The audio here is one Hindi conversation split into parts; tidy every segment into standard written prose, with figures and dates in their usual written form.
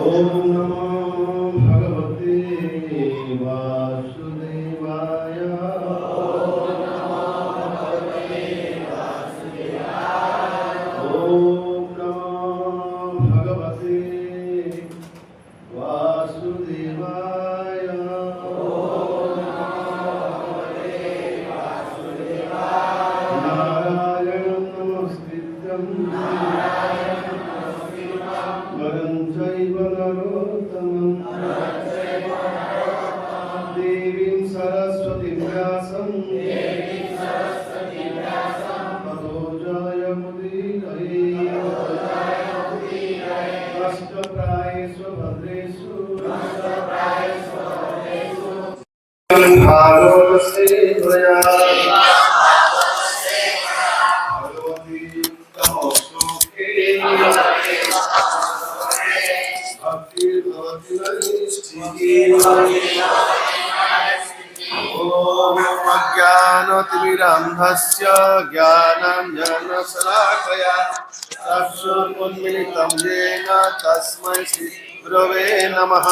ओम नमो भगवते वासुदेवाय। ओम नमो भगवते वासुदेवाय। नारायणं नमस्कृत्यं वरं चैव नरोत्तमं देवीं सरस्वतीं व्यासं ततो जयमुदीरये। नष्टप्रायेषु भद्रेषु भागवतस्य त्वया भगवती तमोस्तुते भक्तिर्भवति नैष्ठिकी। ॐ अज्ञानतिमिरान्धस्य ज्ञानाञ्जनशलाकया चक्षुरुन्मीलितं येन तस्मै श्रीगुरवे नमः।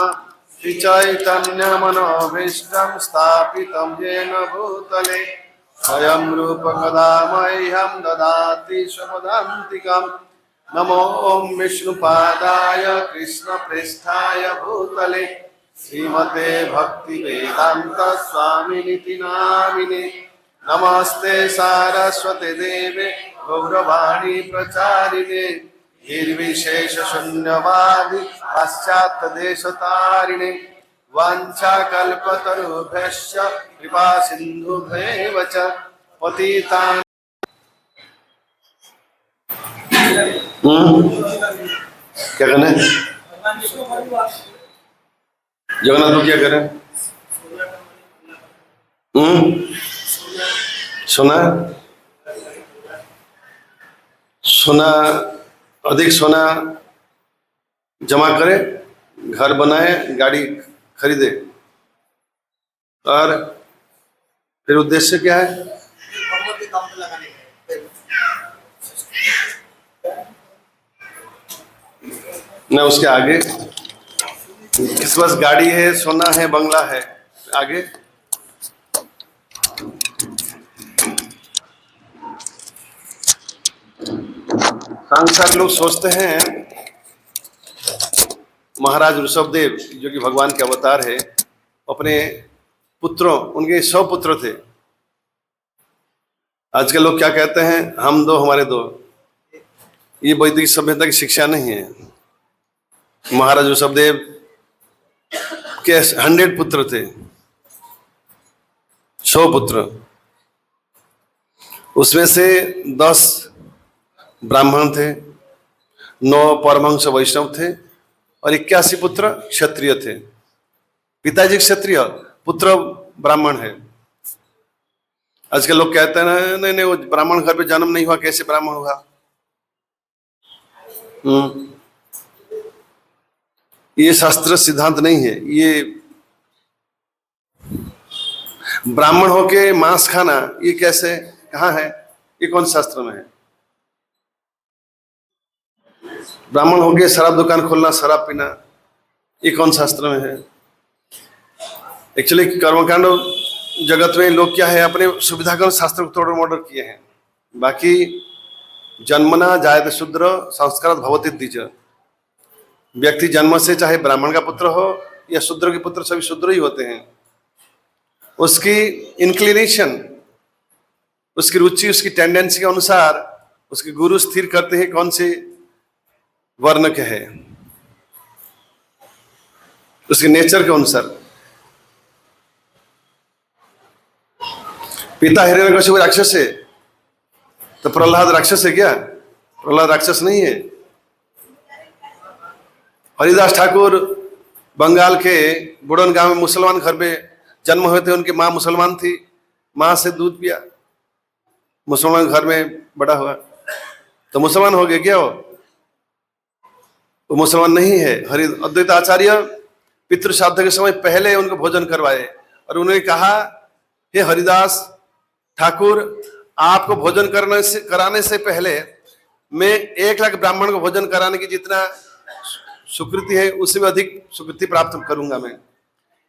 श्रीचैतन्यमनोभीष्टं स्थापितं येन भूतले स्वयं रूपकदा मह्यं ददाति स्वपदान्तिकम्। नमो ॐ विष्णुपादाय कृष्णप्रेष्ठाय भूतले श्रीमते भक्तिवेदान्त स्वामिनिति नामिने। नमस्ते सारस्वते देवे गौरवाणी प्रचारिणे निर्विशेष शून्यवादी पाश्चात्यदेशतारिणे वाञ्छाकल्पतरुभ्यश्च कृपा सिन्धुभ्येव च पतितान्। क्या करना है जगन्नाथ को? क्या करें? सोना सोना अधिक सोना जमा करे, घर बनाए, गाड़ी खरीदे, और फिर उद्देश्य क्या है? ना उसके आगे किस पास गाड़ी है, सोना है, बंगला है, आगे सांसारिक लोग सोचते हैं महाराज ऋषभदेव जो कि भगवान के अवतार है, अपने पुत्रों, उनके 100 पुत्र थे। आजकल लोग क्या कहते हैं? हम दो हमारे दो। ये वैदिक सभ्यता की शिक्षा नहीं है। महाराज ऋषभदेव के 100 पुत्र थे, 100 पुत्र। उसमें से 10 ब्राह्मण थे, 9 परमहंस वैष्णव थे और 81 पुत्र क्षत्रिय थे। पिताजी क्षत्रिय, पुत्र ब्राह्मण है। आजकल लोग कहते हैं नहीं नहीं, वो ब्राह्मण घर पे जन्म नहीं हुआ, कैसे ब्राह्मण हुआ? ये शास्त्र सिद्धांत नहीं है। ये ब्राह्मण होके मांस खाना, ये कैसे, कहाँ है? ये कौन शास्त्र में है? ब्राह्मण होके शराब दुकान खोलना, शराब पीना, ये कौन शास्त्र में है? एक्चुअली कर्मकांड जगत में लोग क्या है, अपने सुविधा का शास्त्र को तोड़ मोड़ किए हैं। बाकी जन्मना जायते शूद्र संस्कार भवति द्विज। व्यक्ति जन्म से चाहे ब्राह्मण का पुत्र हो या शूद्र के पुत्र, सभी शूद्र ही होते हैं। उसकी इंक्लिनेशन, उसकी रुचि, उसकी टेंडेंसी के अनुसार उसके गुरु स्थिर करते हैं कौन से वर्ण के है, उसके नेचर के अनुसार। पिता हिरण्यकशिपु राक्षस है, तो प्रहलाद राक्षस है क्या? प्रहलाद राक्षस नहीं है। हरिदास ठाकुर बंगाल के बुड़न गांव में मुसलमान घर में जन्म हुए थे। उनकी माँ मुसलमान थी, माँ से दूध पिया, मुसलमान घर में बड़ा हुआ, तो मुसलमान हो गया क्या? वो मुसलमान नहीं है। हरि अद्वैत आचार्य पितृ श्राद्ध के समय पहले उनको भोजन करवाए और उन्होंने कहा, हे हरिदास ठाकुर, आपको भोजन कराने से पहले मैं 1 लाख ब्राह्मण को भोजन कराने की जितना सुकृति है उससे भी अधिक सुकृति प्राप्त करूंगा मैं।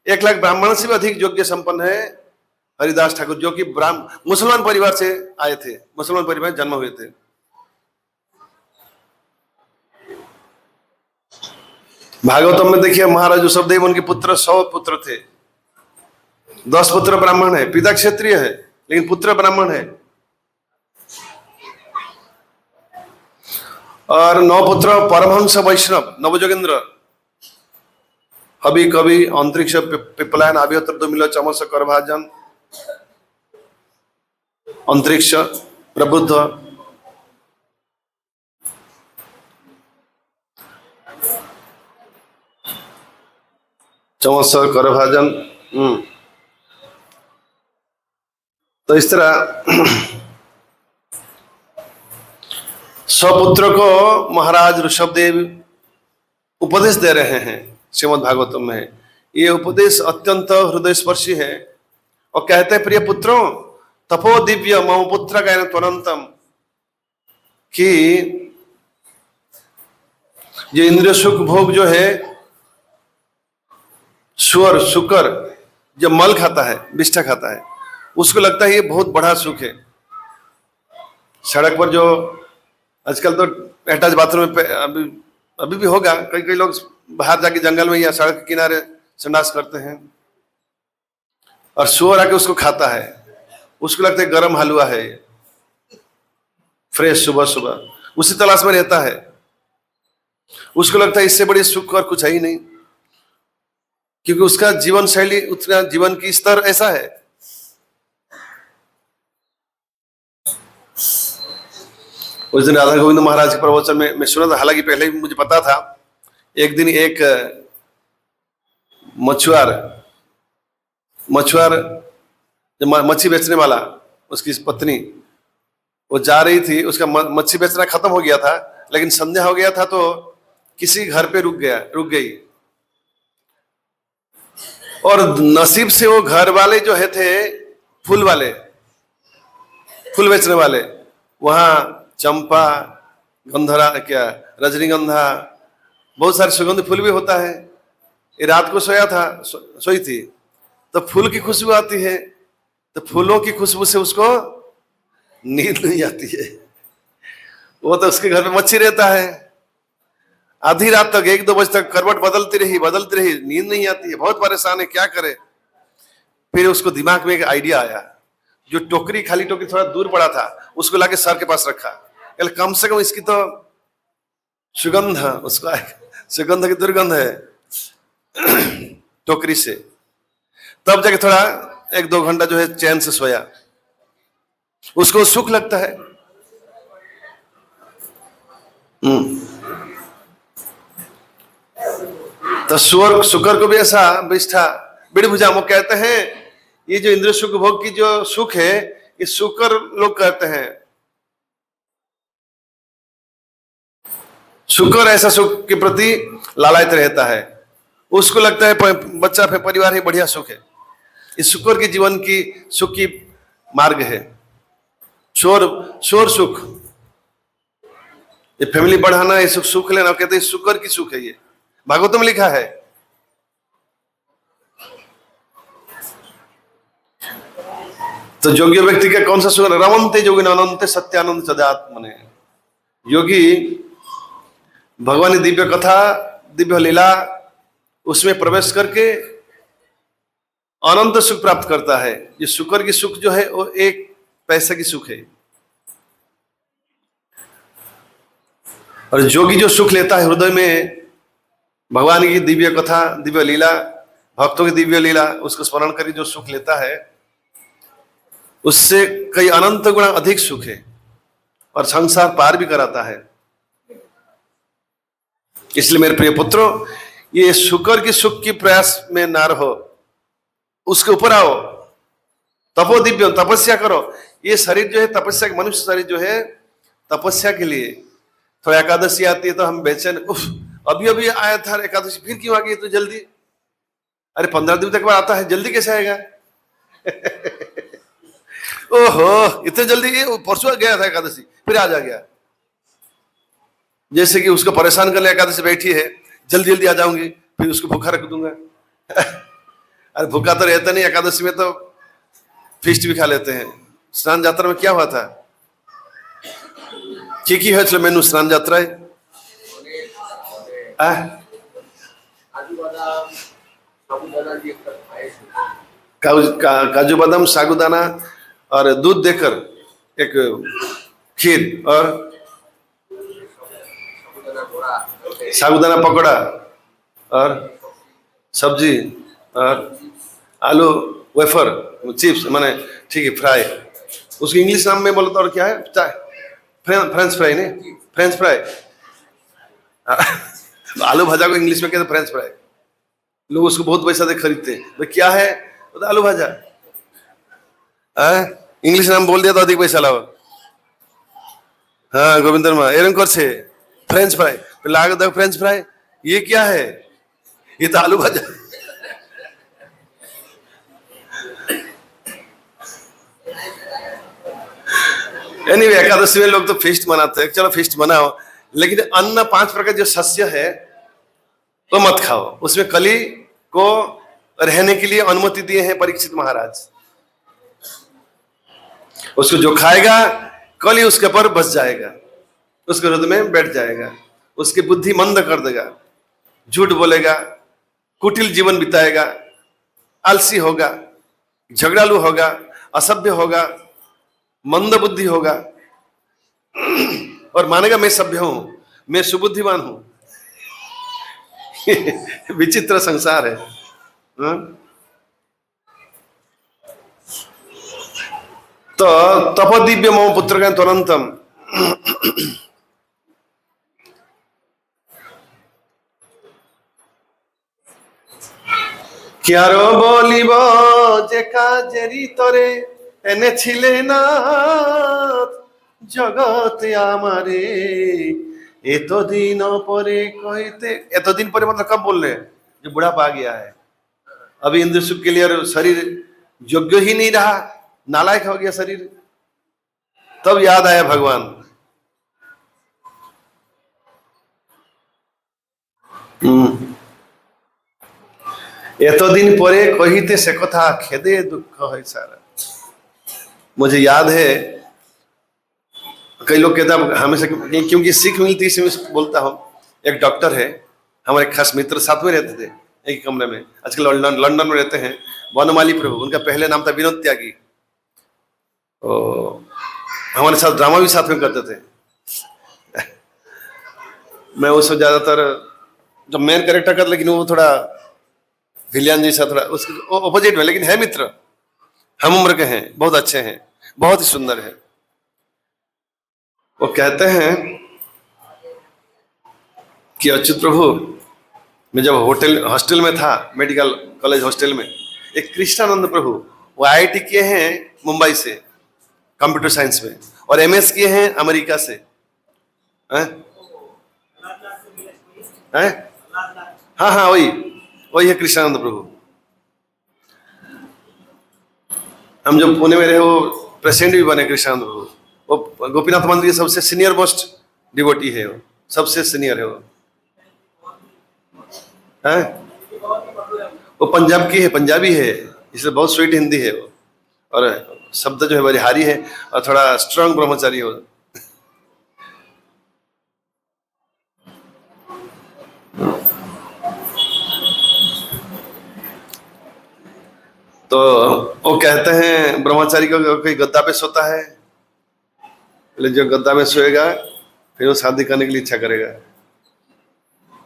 1 लाख ब्राह्मण से भी अधिक योग्य संपन्न है हरिदास ठाकुर, जो कि मुसलमान परिवार से आए थे, मुसलमान परिवार में जन्म हुए थे। भागवतम में देखिए महाराज ऋषभदेव उनके पुत्र 100 पुत्र थे, 10 पुत्र ब्राह्मण है, पिता क्षत्रिय है लेकिन पुत्र ब्राह्मण है, और 9 पुत्र परमहंस वैष्णव नवजोगेंद्र, हबि कवि अंतरिक्ष पिपलायन अभिहत्र दुमिल चमस करभाजन अंतरिक्ष प्रबुद्ध, चमस करभाजन। तो इस तरह स्वपुत्र को महाराज ऋषभदेव उपदेश दे रहे हैं श्रीमद् भागवतम में। ये उपदेश अत्यंत हृदय स्पर्शी है और कहते हैं प्रिय पुत्रों तपो दिव्य मम पुत्र का त्वरंतम, कि ये इंद्रिय सुख भोग जो है सुअर शुकर जब मल खाता है, विष्ठा खाता है, उसको लगता है ये बहुत बड़ा सुख है। सड़क पर जो आजकल तो अटैच बाथरूम में अभी भी होगा, कई कई लोग बाहर जाके जंगल में या सड़क के किनारे संडास करते हैं और सुअर आके उसको खाता है, उसको लगता है गरम हलवा है फ्रेश, सुबह सुबह उसी तलाश में रहता है, उसको लगता है इससे बड़ी सुख और कुछ है ही नहीं, क्योंकि उसका जीवन शैली, उतना जीवन की स्तर ऐसा है। उस दिन राधा गोविंद महाराज के प्रवचन में मैं सुना था, हालांकि पहले भी मुझे पता था। एक दिन एक मछुआर मच्छी बेचने वाला, उसकी पत्नी वो जा रही थी, उसका मच्छी बेचना खत्म हो गया था, लेकिन संध्या हो गया था तो किसी घर पे रुक गई, और नसीब से वो घर वाले जो है थे फूल बेचने वाले, वहां चंपा, गंधरा, क्या रजनीगंधा, बहुत सारे सुगंध फूल भी होता है। ये रात को सोई थी तो फूल की खुशबू आती है, तो फूलों की खुशबू से उसको नींद नहीं आती है। वो तो उसके घर में मच्छी रहता है, आधी रात तक 1-2 बजे तक करवट बदलती रही, नींद नहीं आती है, बहुत परेशान है, क्या करे। फिर उसको दिमाग में एक आइडिया आया, जो टोकरी, खाली टोकरी थोड़ा दूर पड़ा था, उसको लाके सर के पास रखा, कम से कम इसकी तो सुगंध, उसको सुगंध की दुर्गंध है टोकरी से। तब जाके थोड़ा 1-2 घंटा जो है चैन से सोया, उसको सुख लगता है। तो शुकर को भी ऐसा विष्ठा बिड़ भुजा, वो कहते हैं ये जो इंद्रिय सुख भोग की जो सुख है, ये शुकर लोग कहते हैं। शुकर ऐसा सुख के प्रति लालायित रहता है, उसको लगता है बच्चा परिवार ही बढ़िया सुख है। इस शुकर के जीवन की सुख की मार्ग है शोर सुख, ये फैमिली बढ़ाना, ये सुख लेना, कहते हैं शुकर की सुख है। ये भागवतम में लिखा है। तो योगी व्यक्ति का कौन सा सुख? रमन्ते योगिन अनंते सत्यानंद सदात्मने। योगी भगवान की दिव्य कथा, दिव्य लीला, उसमें प्रवेश करके अनंत सुख प्राप्त करता है। ये शुकर की सुख जो है वो एक पैसे की सुख है, और योगी जो सुख लेता है हृदय में भगवान की दिव्य कथा, दिव्य लीला, भक्तों की दिव्य लीला, उसको स्मरण करके जो सुख लेता है, उससे कई अनंत गुना अधिक सुख है और संसार पार भी कराता है। इसलिए मेरे प्रिय पुत्रों, ये शुकर की सुख की प्रयास में ना रहो, उसके ऊपर आओ, तपो दिव्य, तपस्या करो। ये शरीर जो है तपस्या, मनुष्य शरीर जो है तपस्या के लिए। थोड़ा एकादशी आती है तो हम बेचैन, अभी अभी आया था एकादशी, फिर क्यों आ गई तो जल्दी? अरे 15 दिन तक बाद आता है, जल्दी कैसे आएगा? ओहो, इतने जल्दी, परसों गया था एकादशी, फिर आज आ गया। जैसे कि उसको परेशान करने एकादशी बैठी है, जल्दी जल्दी आ जाऊंगी, फिर उसको भूखा रख दूंगा। अरे भूखा तो रहता नहीं, एकादशी में तो फिस्ट भी खा लेते हैं। स्नान यात्रा में क्या हुआ था? কি হয়েছিল মেনু স্নান যাত্রায়? काजू बादाम साबूदाना और दूध देकर एक खीर और साबूदाना पकौड़ा और सब्जी और आलू वेफर चिप्स, माने ठीक है फ्राई। उसकी इंग्लिश नाम में बोलो तो और क्या है? फ्रेंच फ्राई नहीं, फ्रेंच फ्राई। आलू भाजा को इंग्लिश में कहते फ्रेंच फ्राई। लोग उसको बहुत पैसा दे खरीदते हैं। भाई क्या है? तो आलू भाजा। इंग्लिश नाम बोल दिया तो अधिक पैसा लाओ। हाँ गोविंदर माँ एरम कर से फ्रेंच फ्राई लाग दो। फ्रेंच फ्राई ये क्या है? ये तो आलू भाजा। एनीवे एकादशी में लोग तो फेस्ट मनाते हैं। चलो फेस्ट मनाओ, लेकिन अन्न 5 प्रकार जो सस्य है वो मत खाओ। उसमें कली को रहने के लिए अनुमति दिए हैं परीक्षित महाराज। उसको जो खाएगा कली उसके ऊपर बस जाएगा, उसके हृदय में बैठ जाएगा, उसकी बुद्धि मंद कर देगा, झूठ बोलेगा, कुटिल जीवन बिताएगा, आलसी होगा, झगड़ालू होगा, असभ्य होगा, मंद बुद्धि होगा और मानेगा मैं सभ्य हूं, मैं सुबुद्धिमान हूं। विचित्र संसार है। तो तपदिव्य मम पुत्र का तुरंतम क्यारो बोलिब जे काजेरी तरे एने छिले ना जगत आमारे एतो दिन परे कहते। एतो दिन परे मतलब कब बोल रहे हैं? जो बुढ़ापा आ गया है, अभी इंद्र सुख के लिए शरीर योग्य ही नहीं रहा, नालायक हो गया शरीर, तब याद आया भगवान। एतो दिन परे कहते से कथा खेदे दुख है सारा। मुझे याद है कई लोग कहते हैं हमेशा, क्योंकि सीख मिलती है इसमें बोलता हूँ। एक डॉक्टर है, हमारे खास मित्र, साथ में रहते थे एक कमरे में, आजकल लंदन में रहते हैं, वनमाली प्रभु। उनका पहले नाम था विनोद त्यागी। हमारे साथ ड्रामा भी साथ में करते थे। मैं उसको ज्यादातर जो मेन कैरेक्टर कर, लेकिन वो थोड़ा विलियन जैसा, थोड़ा उसके ऑपोजिट में, लेकिन है मित्र, हम उम्र के हैं, बहुत अच्छे हैं, बहुत ही सुंदर है। वो कहते हैं कि अच्युत प्रभु, मैं जब हॉस्टल में था, मेडिकल कॉलेज हॉस्टल में, एक कृष्णानंद प्रभु, वो आईआईटी किए हैं मुंबई से कंप्यूटर साइंस में, और एमएस किए हैं अमेरिका से। हैं? हाँ हाँ वही है कृष्णानंद प्रभु। हम जब पुणे में रहे, वो प्रेसिडेंट भी बने कृष्णानंद प्रभु। वो गोपीनाथ मंदिर के सबसे सीनियर मोस्ट डिवोटी है, वो सबसे सीनियर है वो। हैं? वो पंजाब की है, पंजाबी है, इसलिए बहुत स्वीट हिंदी है वो, और शब्द जो है बलिहारी है, और थोड़ा स्ट्रांग ब्रह्मचारी हो। तो वो कहते हैं ब्रह्मचारी को कोई गद्दा पे सोता है, जो गद्दा में सोएगा फिर वो शादी करने के लिए इच्छा करेगा,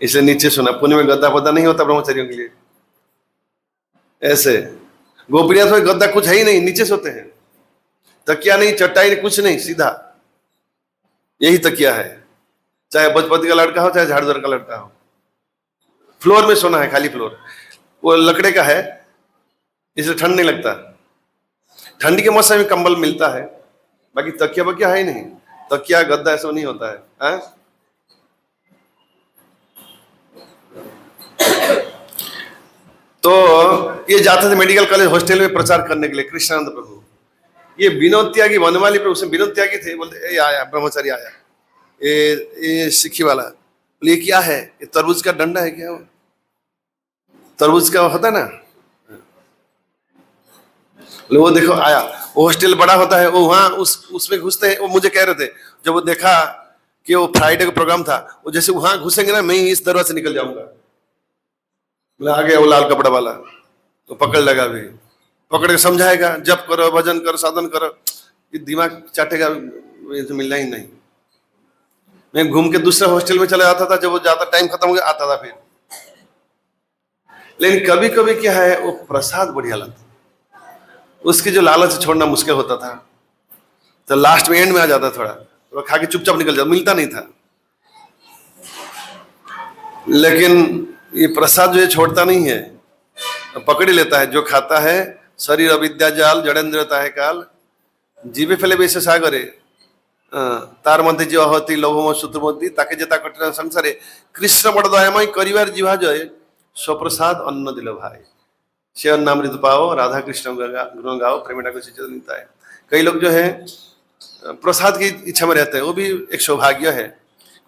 इसलिए नीचे सोना। पुणे में गद्दा पद्दा नहीं होता ब्रह्मचारियों के लिए। ऐसे गोपीनाथ में गद्दा कुछ है ही नहीं, नीचे सोते हैं, तकिया नहीं, चटाई नहीं, कुछ नहीं, सीधा यही तकिया है। चाहे बचपति का लड़का हो, चाहे झाड़ूदार का लड़का हो, फ्लोर में सोना है, खाली फ्लोर। वो लकड़े का है, इसलिए ठंड नहीं लगता। ठंडी के मौसम में कंबल मिलता है, बाकी तकिया बकिया है ही नहीं। तकिया गद्दा ऐसा नहीं होता है। तो ये जाते थे मेडिकल कॉलेज हॉस्टल में प्रचार करने के लिए, कृष्णानंद प्रभु। ये विनोद त्यागी वनमाली प्रभु से विनोद त्यागी थे, बोलते ये आया ब्रह्मचारी आया, ये सिखी वाला, बोले ये क्या है? ये तरबूज का डंडा है क्या? वो तरबूज का होता है ना, बोले वो देखो आया। वो हॉस्टल बड़ा होता है, वो वहां उसमें घुसते हैं। वो मुझे कह रहे थे जब वो देखा कि वो फ्राइडे का प्रोग्राम था, वो जैसे वहां घुसेंगे ना, मैं ही इस दरवाजे से निकल जाऊंगा। बोला आ गया वो लाल कपड़ा वाला, तो पकड़ लगा भी, पकड़ के समझाएगा जप करो, भजन करो, साधन करो। ये दिमाग चाटेगा, ये तो मिलना ही नहीं। मैं घूम के दूसरे हॉस्टल में चला जाता था, जब वो जाता टाइम खत्म हो गया आता था फिर। लेकिन कभी कभी क्या है, वो प्रसाद बढ़िया लगता, उसकी जो लालच छोड़ना मुश्किल होता था, तो लास्ट में एंड में आ जाता थोड़ा, तो खा के चुपचाप निकल जाता, मिलता नहीं था। लेकिन ये प्रसाद जो है छोड़ता नहीं है, पकड़ ही लेता है। जो खाता है शरीर अविद्या जाल जड़ेन्द्रता है काल, जीवे फेले बेसे सागरे तार मध्य जो होती लोभम सूत्रमती ताके जेता कठिन संसारे कृष्ण बड़ दयामय करिवार जीवा जय स्वप्रसाद अन्न दिल भाई से अन्नामृत पाओ राधा कृष्ण गुण गाओ प्रेमिणा को चिंता है। कई लोग जो है प्रसाद की इच्छा में रहते हैं, वो भी एक सौभाग्य है।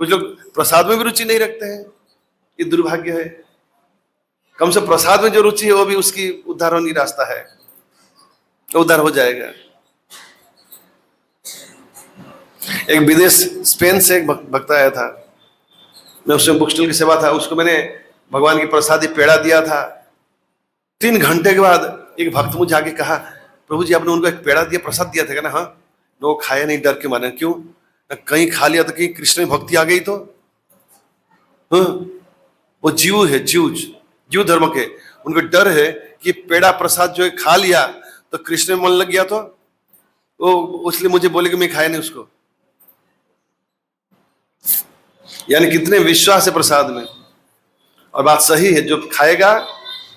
कुछ लोग प्रसाद में भी रुचि नहीं रखते हैं, ये दुर्भाग्य है। कम से प्रसाद में जो रुचि है वो भी उसकी उद्धार होने की रास्ता है, उद्धार हो जाएगा। एक विदेश स्पेन से एक भक्त आया था, मैं उसमें बुक स्टॉल की सेवा था, उसको मैंने भगवान की प्रसादी पेड़ा दिया था। 3 घंटे के बाद एक भक्त मुझे आके कहा, प्रभु जी आपने उनको एक पेड़ा दिया, प्रसाद दिया था? ना हाँ। वो खाया नहीं डर के मारे। क्यों? कहीं खा लिया तो कहीं कृष्ण में भक्ति आ गई तो। हाँ, वो जीव है, जीव धर्म के, उनको डर है कि पेड़ा प्रसाद जो है खा लिया तो कृष्ण में मन लग गया तो वो, इसलिए मुझे बोले कि मैं खाया नहीं उसको। यानी कितने विश्वास है प्रसाद में। और बात सही है, जो खाएगा,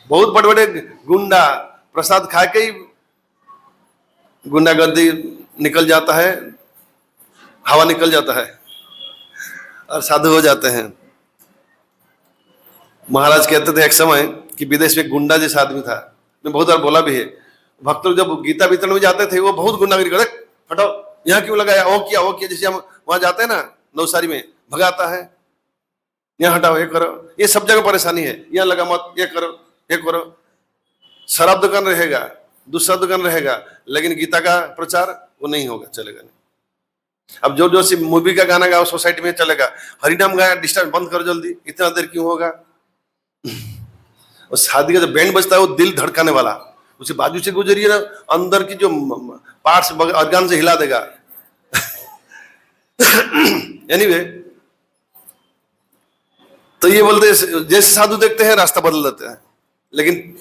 बहुत बड़े बड़े गुंडा प्रसाद खा के ही गुंडागर्दी निकल जाता है, हवा निकल जाता है और साधु हो जाते हैं। महाराज कहते थे एक समय कि विदेश में गुंडा जैसा आदमी था, मैं बहुत बार बोला भी है। भक्त लोग जब गीता वितरण में जाते थे, वो बहुत गुंडागर्दी करते, हटाओ यहाँ क्यों लगाया, वो किया, जैसे हम वहां जाते हैं ना नवसारी में, भगाता है, यहाँ हटाओ, ये करो। ये सब जगह परेशानी है, यहाँ लगा मत, ये करो, ये करो। शराब दुकान रहेगा, दूसरा दुकान रहेगा, लेकिन गीता का प्रचार वो नहीं होगा, चलेगा नहीं। अब जो सी मूवी का गाना गाओ सोसाइटी में चलेगा, हरिनाम गाया डिस्टर्ब बंद करो जल्दी, इतना देर क्यों होगा। और शादी का जो बैंड बजता है वो दिल धड़काने वाला, उसे बाजू से गुजरिए ना, अंदर की जो पार्ट्स organ से हिला देगा। एनीवे, तो ये बोलते जैसे साधु देखते हैं रास्ता बदल देते हैं, लेकिन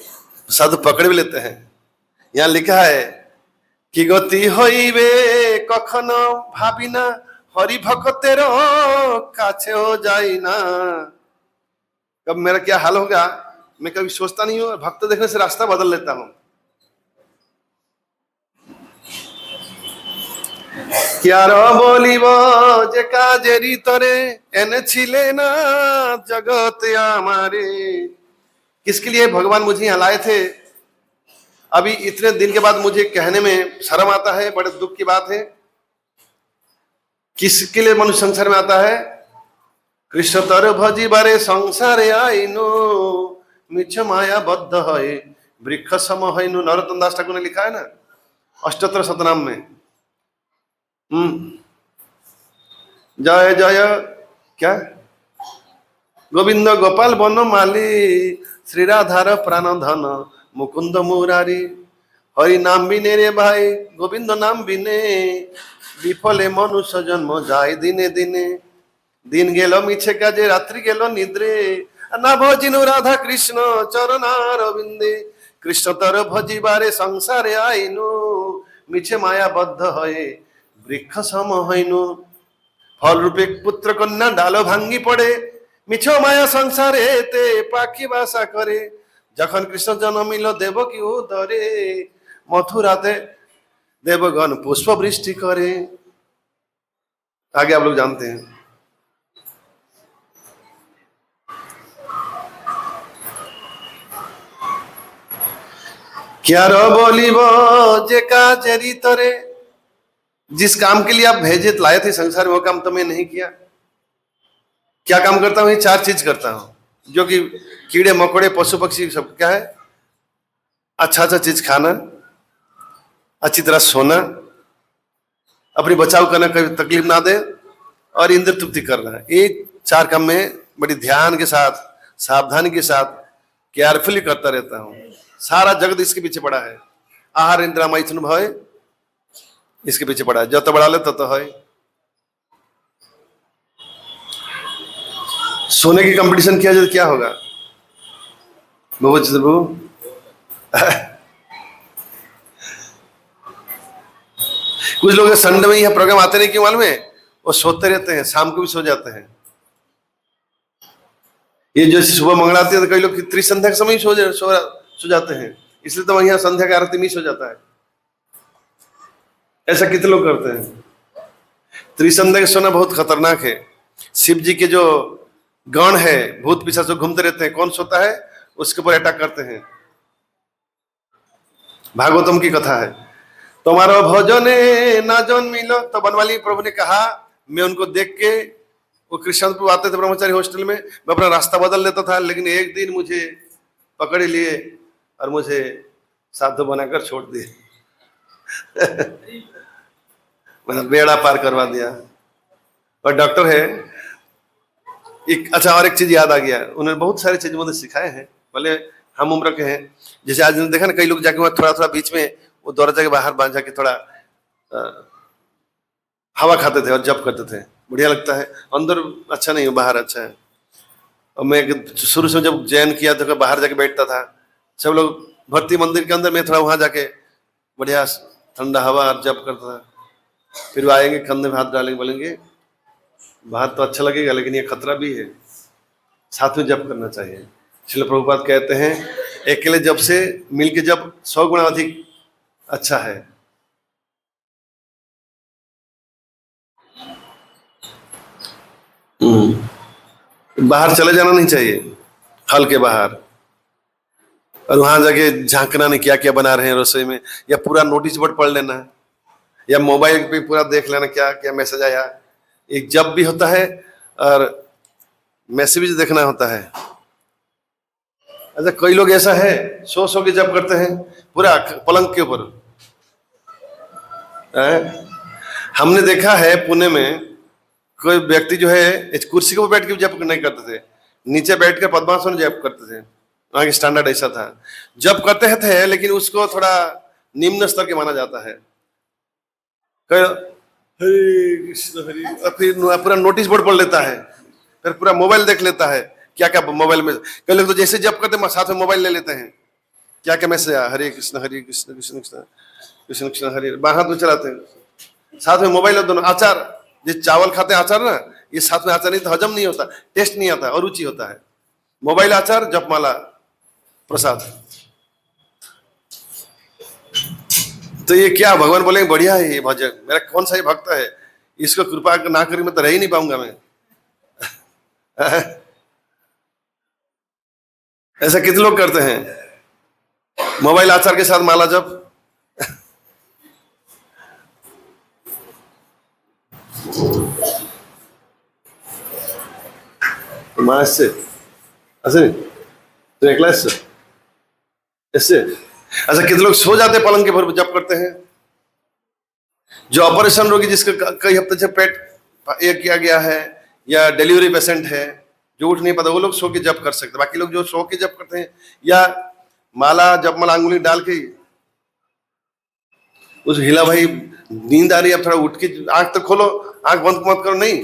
साधु पकड़ भी लेते हैं। यहाँ लिखा है कि गति होइबे कखनो भाबिना हरि भक्तेर काछे हो जाई ना। कब मेरा क्या हाल होगा मैं कभी सोचता नहीं हूँ, भक्त देखने से रास्ता बदल लेता हूँ। क्या बोलिब जे काजेरी तरे एने छिले ना जगत हमारे। किसके लिए भगवान मुझे यहाँ लाए थे? अभी इतने दिन के बाद मुझे कहने में शर्म आता है, बड़े दुख की बात है। किसके लिए मनुष्य संसार में आता है? कृष्ण तर भजी बारे संसारे आईनु मिछ माया बद्ध है वृक्ष सम हैनु। नरोत्तम दास ठाकुर ने लिखा है ना अष्टोत्तर शतनाम में। जय जय क्या गोविंद गोपाल बन माली श्री राधार प्राण धन मुकुंद मुरारी। हरि नाम बिने रे भाई गोविंद नाम बिने विफले मनुष्य जन्म जाय दिने दिने। दिन गेलो मिछे काजे रात्रि गेलो निद्रे ना भजिनु राधा कृष्ण चरणार बिंदे। कृष्ण तर भजिबारे संसारे आईनु मिछे माया बद्ध है वृक्ष सम हैनु। फल रूपे पुत्र कन्या डालो भांगी पड़े मिछो माया संसारे ते पाखी बासा करे। जखन कृष्ण जन्मिल देवकी उदरे मथुराते देवगण पुष्प वृष्टि करे। आगे आप लोग जानते हैं। क्या रो बोलिब जे काजेरी तरे। जिस काम के लिए आप भेजे लाए थे संसार में वो काम तुमने नहीं किया। क्या काम करता हूँ? ये 4 चीज करता हूँ, जो कि कीड़े मकोड़े पशु पक्षी सब क्या है, अच्छा अच्छा चीज खाना, अच्छी तरह सोना, अपनी बचाव करना, कभी तकलीफ ना दे, और इंद्र तृप्ति करना। ये 4 काम में बड़ी ध्यान के साथ, सावधानी के साथ, केयरफुली करता रहता हूँ। सारा जगत इसके पीछे पड़ा है। आहार इंद्र मैथुन भय इसके पीछे पड़ा है। जो तो बढ़ा ले तो है। सोने की कंपटीशन किया जाए तो क्या होगा? कुछ लोग संडे में यह प्रोग्राम आते नहीं, क्यों मालूम है? वो सोते रहते हैं, शाम को भी सो जाते हैं। ये जो सुबह मंगलाती है तो कई लोग त्रिसंध्या के समय सो जाते हैं, इसलिए तो वहीं संध्या की आरती मिस हो जाता है। ऐसा कितने लोग करते हैं? त्रिसंध्या के सोना बहुत खतरनाक है। शिव जी के जो गण है, भूत पिशाच जो घूमते रहते हैं, कौन सोता है उसके ऊपर अटैक करते हैं। भागवतम की कथा है। तुम्हारा भोजन ना जौन मिलो, तो बनवाली प्रभु ने कहा, मैं उनको देख के, वो कृष्णपुर आते थे ब्रह्मचारी हॉस्टल में, मैं अपना रास्ता बदल देता था, लेकिन एक दिन मुझे पकड़ लिए और मुझे साधु बनाकर छोड़ दिए। मतलब बेड़ा पार करवा दिया। और डॉक्टर है एक। अच्छा, और एक चीज याद आ गया, उन्होंने बहुत सारी चीज मुझे सिखाए हैं, भले हम उम्र के हैं। जैसे आज देखा ना, कई लोग जाके वहां थोड़ा थोड़ा बीच में वो दरवाजा के बाहर बांध जाके थोड़ा हवा खाते थे और जप करते थे, बढ़िया लगता है। अंदर अच्छा नहीं है, बाहर अच्छा है। और मैं शुरू से जब जैन किया तो बाहर जाके बैठता था, सब लोग भक्ति मंदिर के अंदर, मैं थोड़ा वहां जाके बढ़िया ठंडा हवा और जप करता था। फिर वो आएंगे, कंधे में हाथ डालेंगे, बोलेंगे बाहर तो अच्छा लगेगा लेकिन ये खतरा भी है, साथ में जप करना चाहिए। श्रील प्रभुपाद कहते हैं, अकेले जप से मिलके जप 100 गुना अधिक अच्छा है। बाहर चले जाना नहीं चाहिए, हल के बाहर, और वहां जाके झांकना नहीं क्या क्या बना रहे हैं रसोई में, या पूरा नोटिस बोर्ड पढ़ लेना, या मोबाइल पे पूरा देख लेना क्या क्या मैसेज आया। एक जब भी होता है और मैसेज देखना होता है। अच्छा, कई लोग ऐसा है सो के जब करते हैं पूरा पलंग के ऊपर। हमने देखा है पुणे में कोई व्यक्ति जो है कुर्सी के ऊपर बैठ के जप नहीं करते थे, नीचे बैठ कर पद्मासन जप करते थे। वहां की स्टैंडर्ड ऐसा था। जप करते थे लेकिन उसको थोड़ा निम्न स्तर के माना जाता है। हरे कृष्ण हरे, फिर पूरा नोटिस बोर्ड पढ़ लेता है, फिर पूरा मोबाइल देख लेता है क्या क्या मोबाइल में। कई लोग तो जैसे जप करते साथ में मोबाइल ले लेते हैं, क्या क्या मैसेज आया, हरे कृष्ण कृष्ण कृष्ण कृष्ण कृष्ण हरे, हाथ में चलाते हैं, साथ में मोबाइल और दोनों। आचार, जिस चावल खाते हैं आचार ना, ये साथ में आचार नहीं तो हजम नहीं होता, टेस्ट नहीं आता, अरुचि होता है। मोबाइल आचार, जपमाला प्रसाद। तो ये क्या भगवान बोलेंगे बढ़िया है ये भजन, मेरा कौन सा ही भक्त है, इसको कृपा ना करी मैं तो रह ही नहीं पाऊंगा मैं। ऐसा कितने लोग करते हैं मोबाइल आचार के साथ माला जप। से तो एकला इससे। अच्छा, कितने लोग सो जाते पलंग के ऊपर जप करते हैं। जो ऑपरेशन रोगी जिसका कई हफ्ते से पेट ये किया गया है, या डिलीवरी पेशेंट है जो उठ नहीं पाता, वो लोग सो के जप कर सकते। बाकी लोग जो सो के जप करते हैं, या माला जपमाला अंगुली डाल के उस हिला, भाई नींद आ रही है, अब थोड़ा उठ के आंख तो खोलो, आंख बंद मत करो, नहीं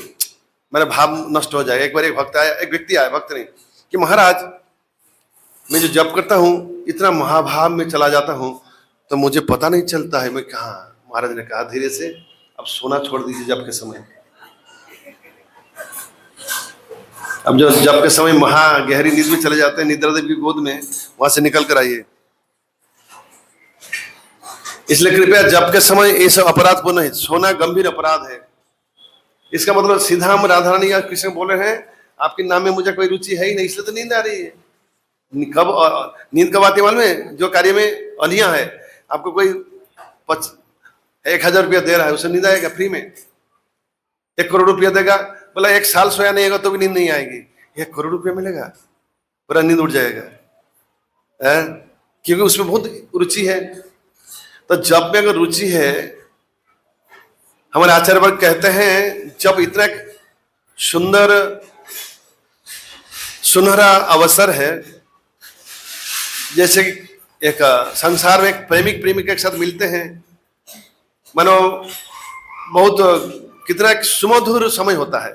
मेरा भाव नष्ट हो जाएगा। एक बार एक भक्त आया, एक व्यक्ति आया, भक्त नहीं, कि महाराज मैं जो जप करता हूँ इतना महाभाव में चला जाता हूँ तो मुझे पता नहीं चलता है मैं कहाँ। महाराज ने कहा धीरे से अब सोना छोड़ दीजिए जप के समय। अब जो जप के समय महा गहरी नींद में चले जाते हैं, निद्रा देवी की गोद में, वहां से निकल कर आइए। इसलिए कृपया जप के समय ये सब अपराध पूर्ण है, सोना गंभीर अपराध है। इसका मतलब सीधा हम राधा रानी या कृष्ण बोले हैं आपके नाम में मुझे कोई रुचि है ही नहीं, इसलिए तो नींद आ रही है। कब नींद कब आती है मालूम है? जो कार्य में अनिया है, आपको कोई 1000 रुपया दे रहा है, उसे नींद आएगा फ्री में। 1 करोड़ रुपया देगा, बोला 1 साल सोया नहीं होगा तो भी नींद नहीं आएगी। 1 करोड़ रुपया मिलेगा, पूरा नींद उड़ जाएगा है? क्योंकि उसमें बहुत रुचि है। तो जब में अगर रुचि है, हमारे आचार्य वर्ग कहते हैं जब इतना सुंदर सुनहरा अवसर है, जैसे एक संसार में एक प्रेमिक प्रेमिका के साथ मिलते हैं, मानो बहुत कितना एक सुमधुर समय होता है,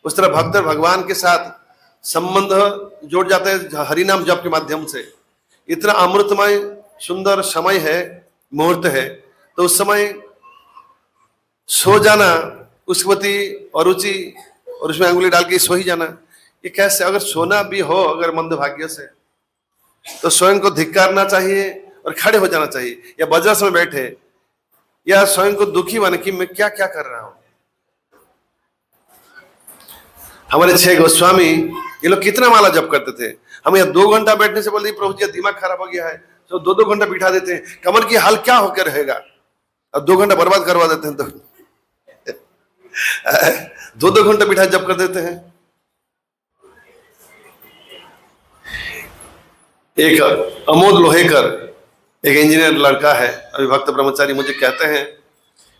उस तरह भक्त भगवान के साथ संबंध जोड़ जाते हैं हरि नाम जप के माध्यम से। इतना अमृतमय सुंदर समय है, मुहूर्त है, तो उस समय सो जाना, उसके प्रति अरुचि और उसमें अंगुली डाल के सो ही जाना, ये कैसे? अगर सोना भी हो अगर मंद भाग्य से, तो स्वयं को धिक्कारना चाहिए और खड़े हो जाना चाहिए, या वज्रासन में बैठे, या स्वयं को दुखी माने कि मैं क्या क्या कर रहा हूं। हमारे 6 गोस्वामी ये लोग कितना माला जप करते थे। हम यहाँ 2 घंटा बैठने से बोलते प्रभु जी दिमाग खराब हो गया है, तो 2-2 घंटा बिठा देते हैं। कमर की हाल क्या होकर रहेगा, अब 2 घंटा बर्बाद करवा देते हैं, तो 2-2 घंटा बिठा जप कर देते हैं। एक अमोद लोहेकर, एक इंजीनियर लड़का है, अभी भक्त ब्रह्मचारी, मुझे कहते हैं,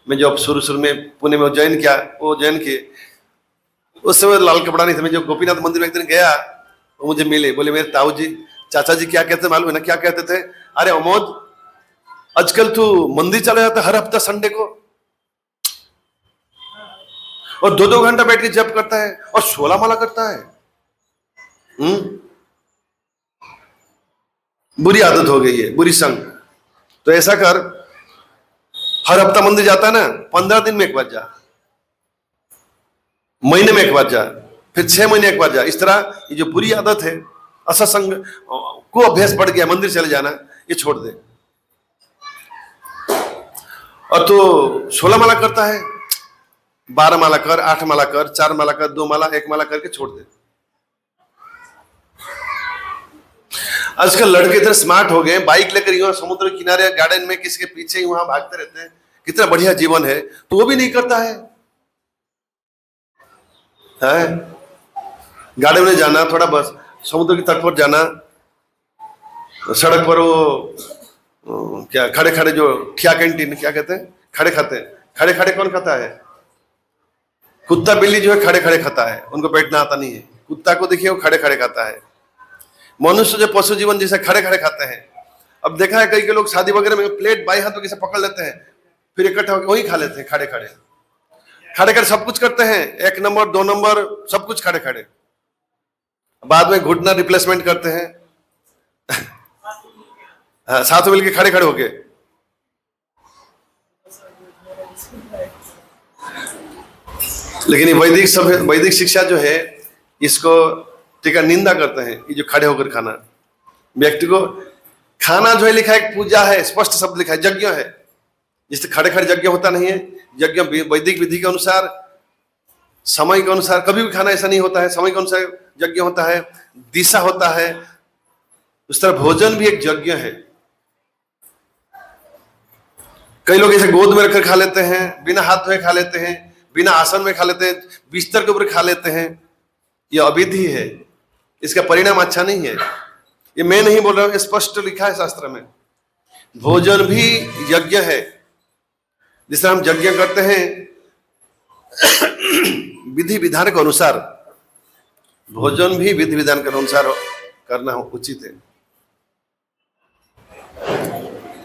मैं जब शुरू में पुणे में ज्वाइन किया, वो ज्वाइन किए, उस समय लाल कपड़ा नहीं था। मैं जो गोपीनाथ मंदिर में एक दिन गया, वो मुझे मिले, बोले मेरे ताऊ जी, चाचा जी क्या कहते मालूम है ना? क्या कहते थे? अरे अमोद, आजकल तू मंदिर चला जाता हर हफ्ता संडे को, और 2-2 घंटा बैठ के जप करता है और 16 माला करता है। बुरी आदत हो गई है, बुरी संग। तो ऐसा कर, हर हफ्ता मंदिर जाता है ना, 15 दिन में 1 बार जा, महीने में 1 बार जा, फिर 6 महीने 1 बार जा। इस तरह ये जो बुरी आदत है, असत्संग को अभ्यास पड़ गया, मंदिर चले जाना, ये छोड़ दे। और तो 16 माला करता है, 12 माला कर, 8 माला कर, 4 माला कर, 2 माला, 1 माला करके छोड़ दे। आजकल लड़के इतने स्मार्ट हो गए, बाइक लेकर यहाँ समुद्र किनारे गार्डन में किसी के पीछे ही वहां भागते रहते हैं, कितना बढ़िया जीवन है, तो वो भी नहीं करता है। गार्डन में जाना, थोड़ा बस समुद्र के तट पर जाना, सड़क पर वो क्या खड़े खड़े जो ठिया कैंटीन क्या कहते हैं, खड़े खाते हैं। खड़े खड़े कौन खाता है? कुत्ता बिल्ली जो है खड़े खड़े खाता है, उनको बैठना आता नहीं है। कुत्ता को देखिए वो खड़े खड़े खाता है। मनुष्य जो पशु जीवन जैसे खड़े खड़े खाते हैं। अब देखा है कई के लोग शादी वगैरह में प्लेट बाई हाथों से पकड़ लेते हैं, फिर इकट्ठा होकर वही खा लेते हैं, खड़े खड़े खड़े खड़े सब कुछ करते हैं, 1 नंबर 2 नंबर सब कुछ खड़े खड़े। बाद में घुटना रिप्लेसमेंट करते हैं साथ में मिलकर खड़े खड़े होके। लेकिन ये वैदिक शिक्षा जो है, इसको ठीक है निंदा करते हैं। ये जो खड़े होकर खाना, व्यक्ति को खाना जो है लिखा है पूजा है, स्पष्ट शब्द लिखा है, यज्ञ है। जिससे खड़े खड़े यज्ञ होता नहीं है। यज्ञ वैदिक विधि के अनुसार, समय के अनुसार, कभी भी खाना ऐसा नहीं होता है, समय के अनुसार यज्ञ होता है, दिशा होता है। उस तरह भोजन भी एक यज्ञ है। कई लोग ऐसे गोद में रखकर खा लेते हैं, बिना हाथ धोए खा लेते हैं, बिना आसन में खा लेते हैं, बिस्तर के ऊपर खा लेते हैं। यह अविधि है, इसका परिणाम अच्छा नहीं है। ये मैं नहीं बोल रहा हूं, स्पष्ट लिखा है शास्त्र में। भोजन भी यज्ञ है। जिससे हम यज्ञ करते हैं विधि विधान के अनुसार, भोजन भी विधि विधान के अनुसार करना उचित है।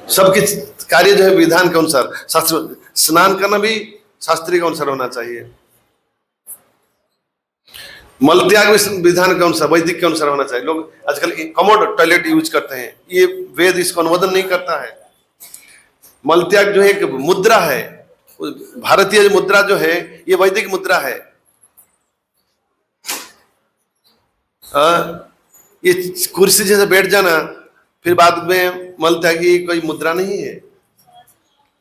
सबके कार्य जो है विधान के अनुसार, शास्त्र, स्नान करना भी शास्त्रीय के अनुसार होना चाहिए। मल त्याग भी विधान के अनुसार, वैदिक के अनुसार होना चाहिए। लोग आजकल कमोड टॉयलेट यूज करते हैं, ये वेद इसको अनुमोदन नहीं करता है। मल त्याग जो है एक मुद्रा है, भारतीय मुद्रा जो है ये वैदिक मुद्रा है। ये कुर्सी जैसे बैठ जाना फिर बाद में मल त्याग की कोई मुद्रा नहीं है,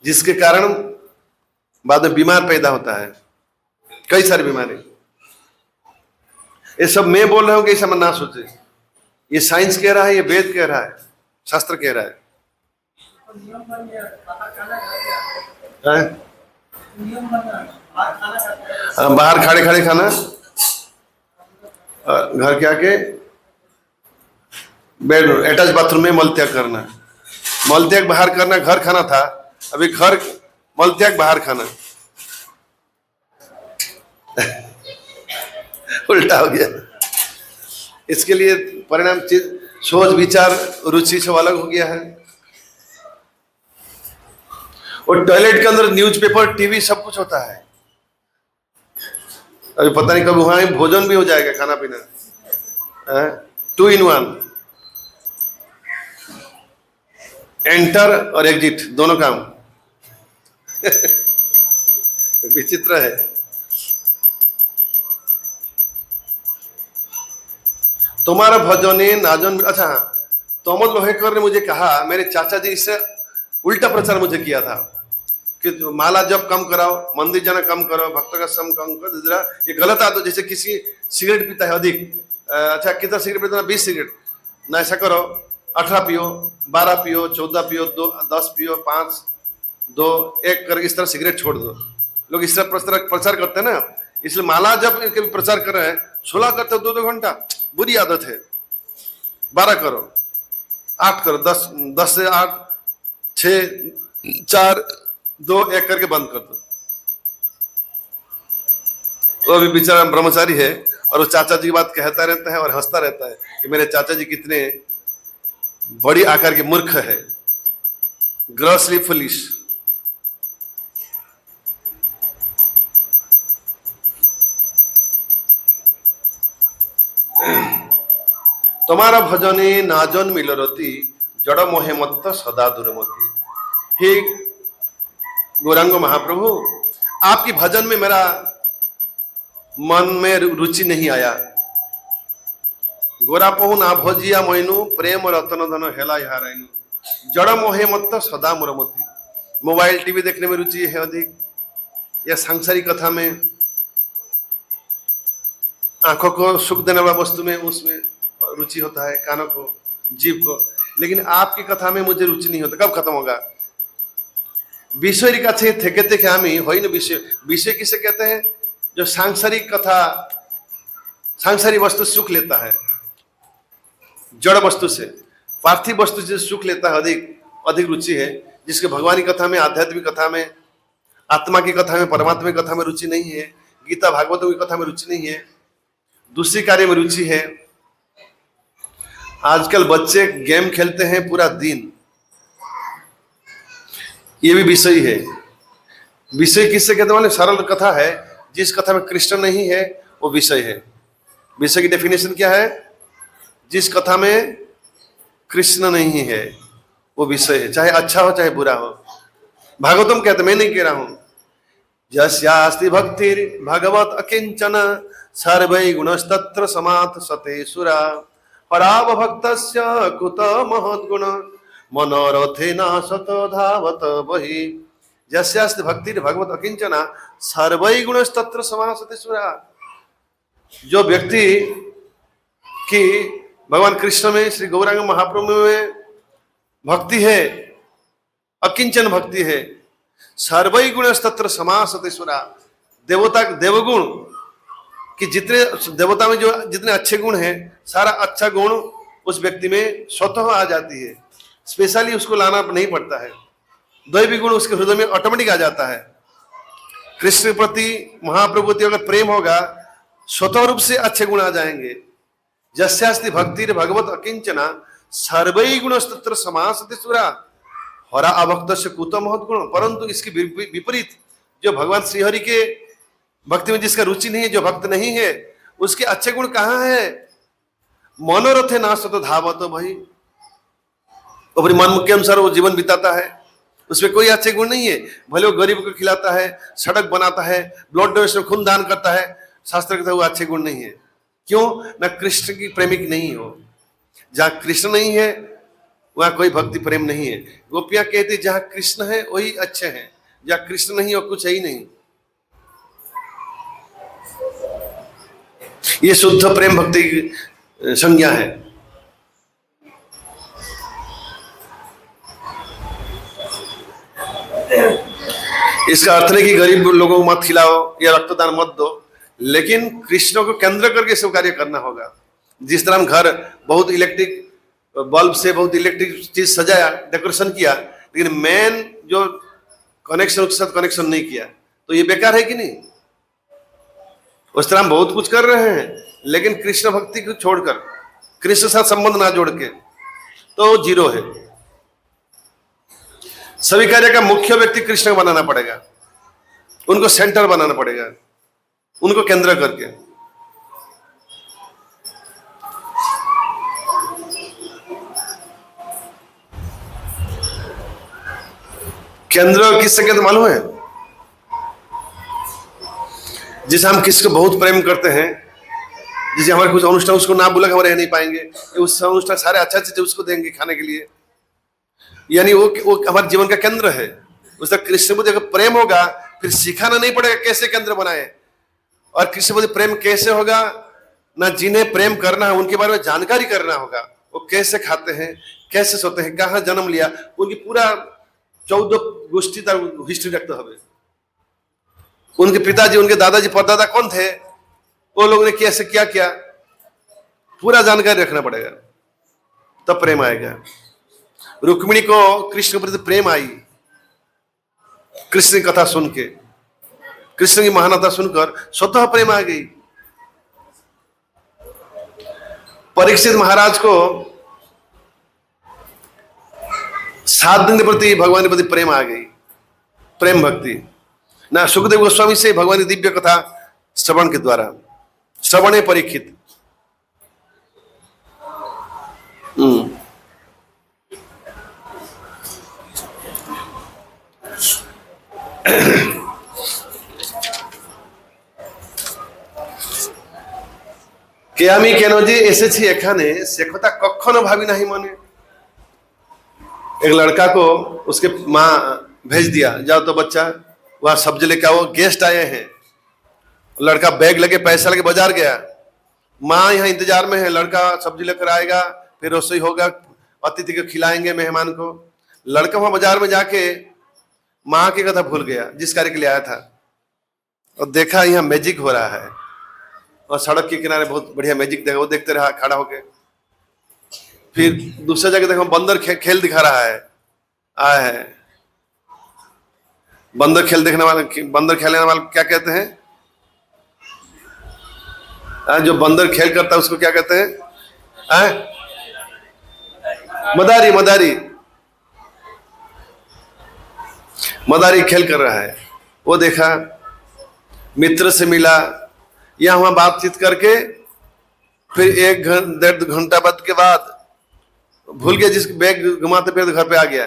जिसके कारण बाद में बीमार पैदा होता है, कई सारी बीमारी। ये सब मैं बोल रहा हूं कि ऐसा मन ना सोचे। ये साइंस कह रहा है, ये वेद कह रहा है, शास्त्र कह रहा है। बाहर खड़े खड़े खाना, घर के आके बेड अटैच बाथरूम में मल त्याग करना। मल त्याग बाहर करना, घर खाना था, अभी घर मल त्याग बाहर खाना। उल्टा हो गया। इसके लिए परिणाम सोच विचार रुचि सब अलग हो गया है। और टॉयलेट के अंदर न्यूज़पेपर टीवी सब कुछ होता है। अभी पता नहीं कब वहां भोजन भी हो जाएगा, खाना पीना 2 in 1, एंटर और एग्जिट दोनों काम। विचित्र है। तुम्हारा भजने नाजन। अच्छा हाँ, तोमल लोहेकर ने मुझे कहा, मेरे चाचा जी इससे उल्टा प्रचार मुझे किया था कि माला जब कम कराओ, मंदिर जाना कम करो, भक्त का सम कम करो। जरा ये गलत आदत। जैसे किसी सिगरेट पीता है अधिक, अच्छा कितना सिगरेट पीता है, 20 सिगरेट ना, ऐसा करो 18 पियो, 12 पियो, 14 पियो, 10 पियो, 5, 2, 1 कर इस तरह सिगरेट छोड़ दो। लोग इस तरह प्रचार करते हैं ना। इसलिए माला जब प्रचार कर रहे हैं, 16 करते हो 2-2 घंटा, बुरी आदत है। 12 करो, 8 करो, 10 से 8, 6, 4, 2, 1 करके बंद कर दो। वो अभी बेचारा ब्रह्मचारी है और वो चाचा जी की बात कहता रहता है और हंसता रहता है कि मेरे चाचा जी कितने बड़ी आकार के मूर्ख है, ग्रॉसली फुलिश। तुम्हारा भजने नाजन मिलरती, जड़ मोहे मत्त सदा दूरमती। हे गौरांग महाप्रभु, आपकी भजन में मेरा मन में रुचि नहीं आया। गोरा पहु ना भजिया मोइनु, प्रेम रतन धन हेला हाराइनु। जड़ मोहे मत्त सदा मुरमती। मोबाइल टीवी देखने में रुचि है अधिक, या सांसारिक कथा में, आंखों को सुख देने वाला वस्तु में, उसमें रुचि होता है, कानों को, जीव को। लेकिन आपकी कथा में मुझे रुचि नहीं होता। कब खत्म होगा? विषय काछे थेके थेके आमी होई न विषय। विषय किसे कहते हैं? जो सांसारिक कथा, सांसारिक वस्तु सुख लेता है, जड़ वस्तु से, पार्थिव वस्तु से सुख लेता है, अधिक रुचि है। जिसके भगवान की कथा में, आध्यात्मिक कथा में, आत्मा की कथा में, परमात्मा की कथा में रुचि नहीं है, गीता भागवतों की कथा में रुचि नहीं है, दूसरी कार्य में रुचि है। आजकल बच्चे गेम खेलते हैं पूरा दिन, ये भी विषय है। विषय किससे कहते हैं? सरल कथा है, जिस कथा में कृष्ण नहीं है वो विषय है। विषय की डेफिनेशन क्या है? जिस कथा में कृष्ण नहीं है वो विषय है, चाहे अच्छा हो चाहे बुरा हो। भागवतम कहते, मैं नहीं कह रहा हूं, यस्यास्ति भक्तिर् भगवत अकिंचन सर्वै गुणस्तत्र समात सते सुरा पराव भक्तस्य कुत महद्गुण मनोरथेन सत धावत बहि। यस्यास्ति भक्तिर् भगवत अकिंचन सर्वै गुणस्तत्र समात सते सुरा। जो व्यक्ति की भगवान कृष्ण में, श्री गौरांग महाप्रभु में भक्ति है, अकिंचन भक्ति है, सर्वै गुणस्तत्र समासते सुरा। देवता देवगुण कि जितने देवता में जो जितने अच्छे गुण हैं, सारा अच्छा गुण उस व्यक्ति में स्वतः आ जाती है, स्पेशली उसको लाना नहीं पड़ता है। दैवी गुण उसके हृदय में ऑटोमेटिक आ जाता है। कृष्ण के प्रति, महाप्रभु प्रति अगर प्रेम होगा, स्वतः रूप से अच्छे गुण आ जाएंगे। यस्यास्ति भक्तिर् भगवत अकिंचना सर्वै गुणस्तत्र समासते सुरा हरा अभक्त से कुत महद्गुण। परंतु इसके विपरीत, जो भगवान श्रीहरि के भक्ति में जिसका रुचि नहीं है, जो भक्त नहीं है, उसके अच्छे गुण कहाँ है? मनोरथे ना सत धावत भाई, अपने मन के अनुसार वो जीवन बिताता है, उसमें कोई अच्छे गुण नहीं है। भले वो गरीब को खिलाता है, सड़क बनाता है, ब्लड डोनेशन खून दान करता है, शास्त्र कहता है वो अच्छे गुण नहीं है। क्यों? ना कृष्ण की प्रेमिक नहीं हो। जहां कृष्ण नहीं है वहां कोई भक्ति प्रेम नहीं है। गोपियां कहती जहां कृष्ण है वही अच्छे हैं, जहां कृष्ण नहीं और कुछ है ही नहीं। ये शुद्ध प्रेम भक्ति की संज्ञा है। इसका अर्थ नहीं कि गरीब लोगों को मत खिलाओ या रक्तदान मत दो, लेकिन कृष्ण को केंद्र करके सब कार्य करना होगा। जिस तरह हम घर बहुत इलेक्ट्रिक बल्ब से बहुत इलेक्ट्रिक चीज सजाया, डेकोरेशन किया, लेकिन मेन जो कनेक्शन उसके साथ कनेक्शन नहीं किया, तो ये बेकार है कि नहीं? उस तरह हम बहुत कुछ कर रहे हैं, लेकिन कृष्ण भक्ति को छोड़कर, कृष्ण के साथ संबंध ना जोड़ के, तो जीरो है। सभी कार्य का मुख्य व्यक्ति कृष्ण को बनाना पड़ेगा, उनको सेंटर बनाना पड़ेगा, उनको केंद्र करके। केंद्र किससे कहते मालूम है? जिसे हम किसको बहुत प्रेम करते हैं, जिसे हमारे कुछ अनुष्ठान उसको ना बुला के हम रह नहीं पाएंगे, उस अनुष्ठान सारे अच्छा चीज उसको देंगे खाने के लिए, यानी वो हमारे जीवन का केंद्र है। उस तक कृष्ण बुद्धि अगर प्रेम होगा, फिर सिखाना नहीं पड़ेगा कैसे केंद्र बनाए। और कृष्ण बुद्धि प्रेम कैसे होगा? ना जिन्हें प्रेम करना है उनके बारे में जानकारी करना होगा, वो कैसे खाते हैं, कैसे सोते हैं, कहाँ जन्म लिया, उनकी पूरा 14 गोष्ठी तक हिस्ट्री रखते हुए, उनके पिताजी, उनके दादाजी, परदादा कौन थे, वो लोगों ने कैसे क्या किया, पूरा जानकारी रखना पड़ेगा, तब प्रेम आएगा। रुक्मिणी को कृष्ण के प्रति प्रेम आई, कृष्ण की कथा सुन के, कृष्ण की महानता सुनकर स्वतः प्रेम आ गई। परीक्षित महाराज को 7 दिन के प्रति भगवान के प्रति प्रेम आ गई, प्रेम भक्ति। ना सुखदेव गोस्वामी से भगवान की दिव्य कथा श्रवण के द्वारा, श्रवणे परीक्षित। কে আমি কেন যে এসেছি এখানে সে কথা কখনো ভাবি नहीं মনে। एक लड़का को उसके माँ भेज दिया, जाओ तो बच्चा वहां सब्जी लेके आओ, गेस्ट आए हैं। लड़का बैग लेके पैसा लेके बाजार गया, माँ यहाँ इंतजार में है, लड़का सब्जी लेकर आएगा, फिर रसोई होगा, अतिथि को खिलाएंगे मेहमान को। लड़का वहां बाजार में जाके माँ की कथा भूल गया जिस कार्य के लिए आया था, और देखा यहाँ मैजिक हो रहा है, और सड़क के किनारे बहुत बढ़िया मैजिक देखा, वो देखते रहा खड़ा होके। फिर दूसरे जगह देखो बंदर खेल दिखा रहा है, आया है। बंदर खेल देखने वाले, बंदर खेलने वाले क्या कहते हैं? जो बंदर खेल करता है उसको क्या कहते हैं? मदारी, मदारी, मदारी खेल कर रहा है। वो देखा, मित्र से मिला, यहाँ वहां बातचीत करके फिर 1-1.5 घंटा बाद के बाद भूल गया, जिस बैग घुमाते फिर घर पे आ गया।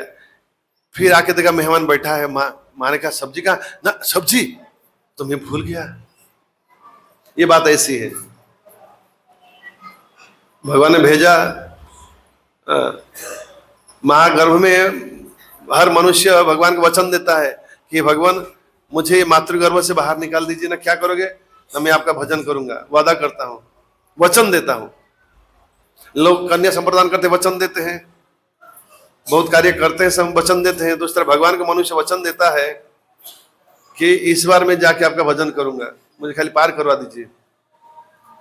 फिर आके देखा मेहमान बैठा है, माँ ने कहा सब्जी कहाँ? ना सब्जी तो मैं भूल गया। ये बात ऐसी है, भगवान ने भेजा। माँ गर्भ में हर मनुष्य भगवान को वचन देता है कि भगवान मुझे मातृगर्भ से बाहर निकाल दीजिए ना, क्या करोगे? ना मैं आपका भजन करूंगा, वादा करता हूं, वचन देता हूं। लोग कन्या संप्रदान करते वचन देते हैं, बहुत कार्य करते हैं, सब वचन देते हैं। तो इस तरह भगवान का मनुष्य वचन देता है कि इस बार मैं जाके आपका भजन करूंगा, मुझे खाली पार करवा दीजिए।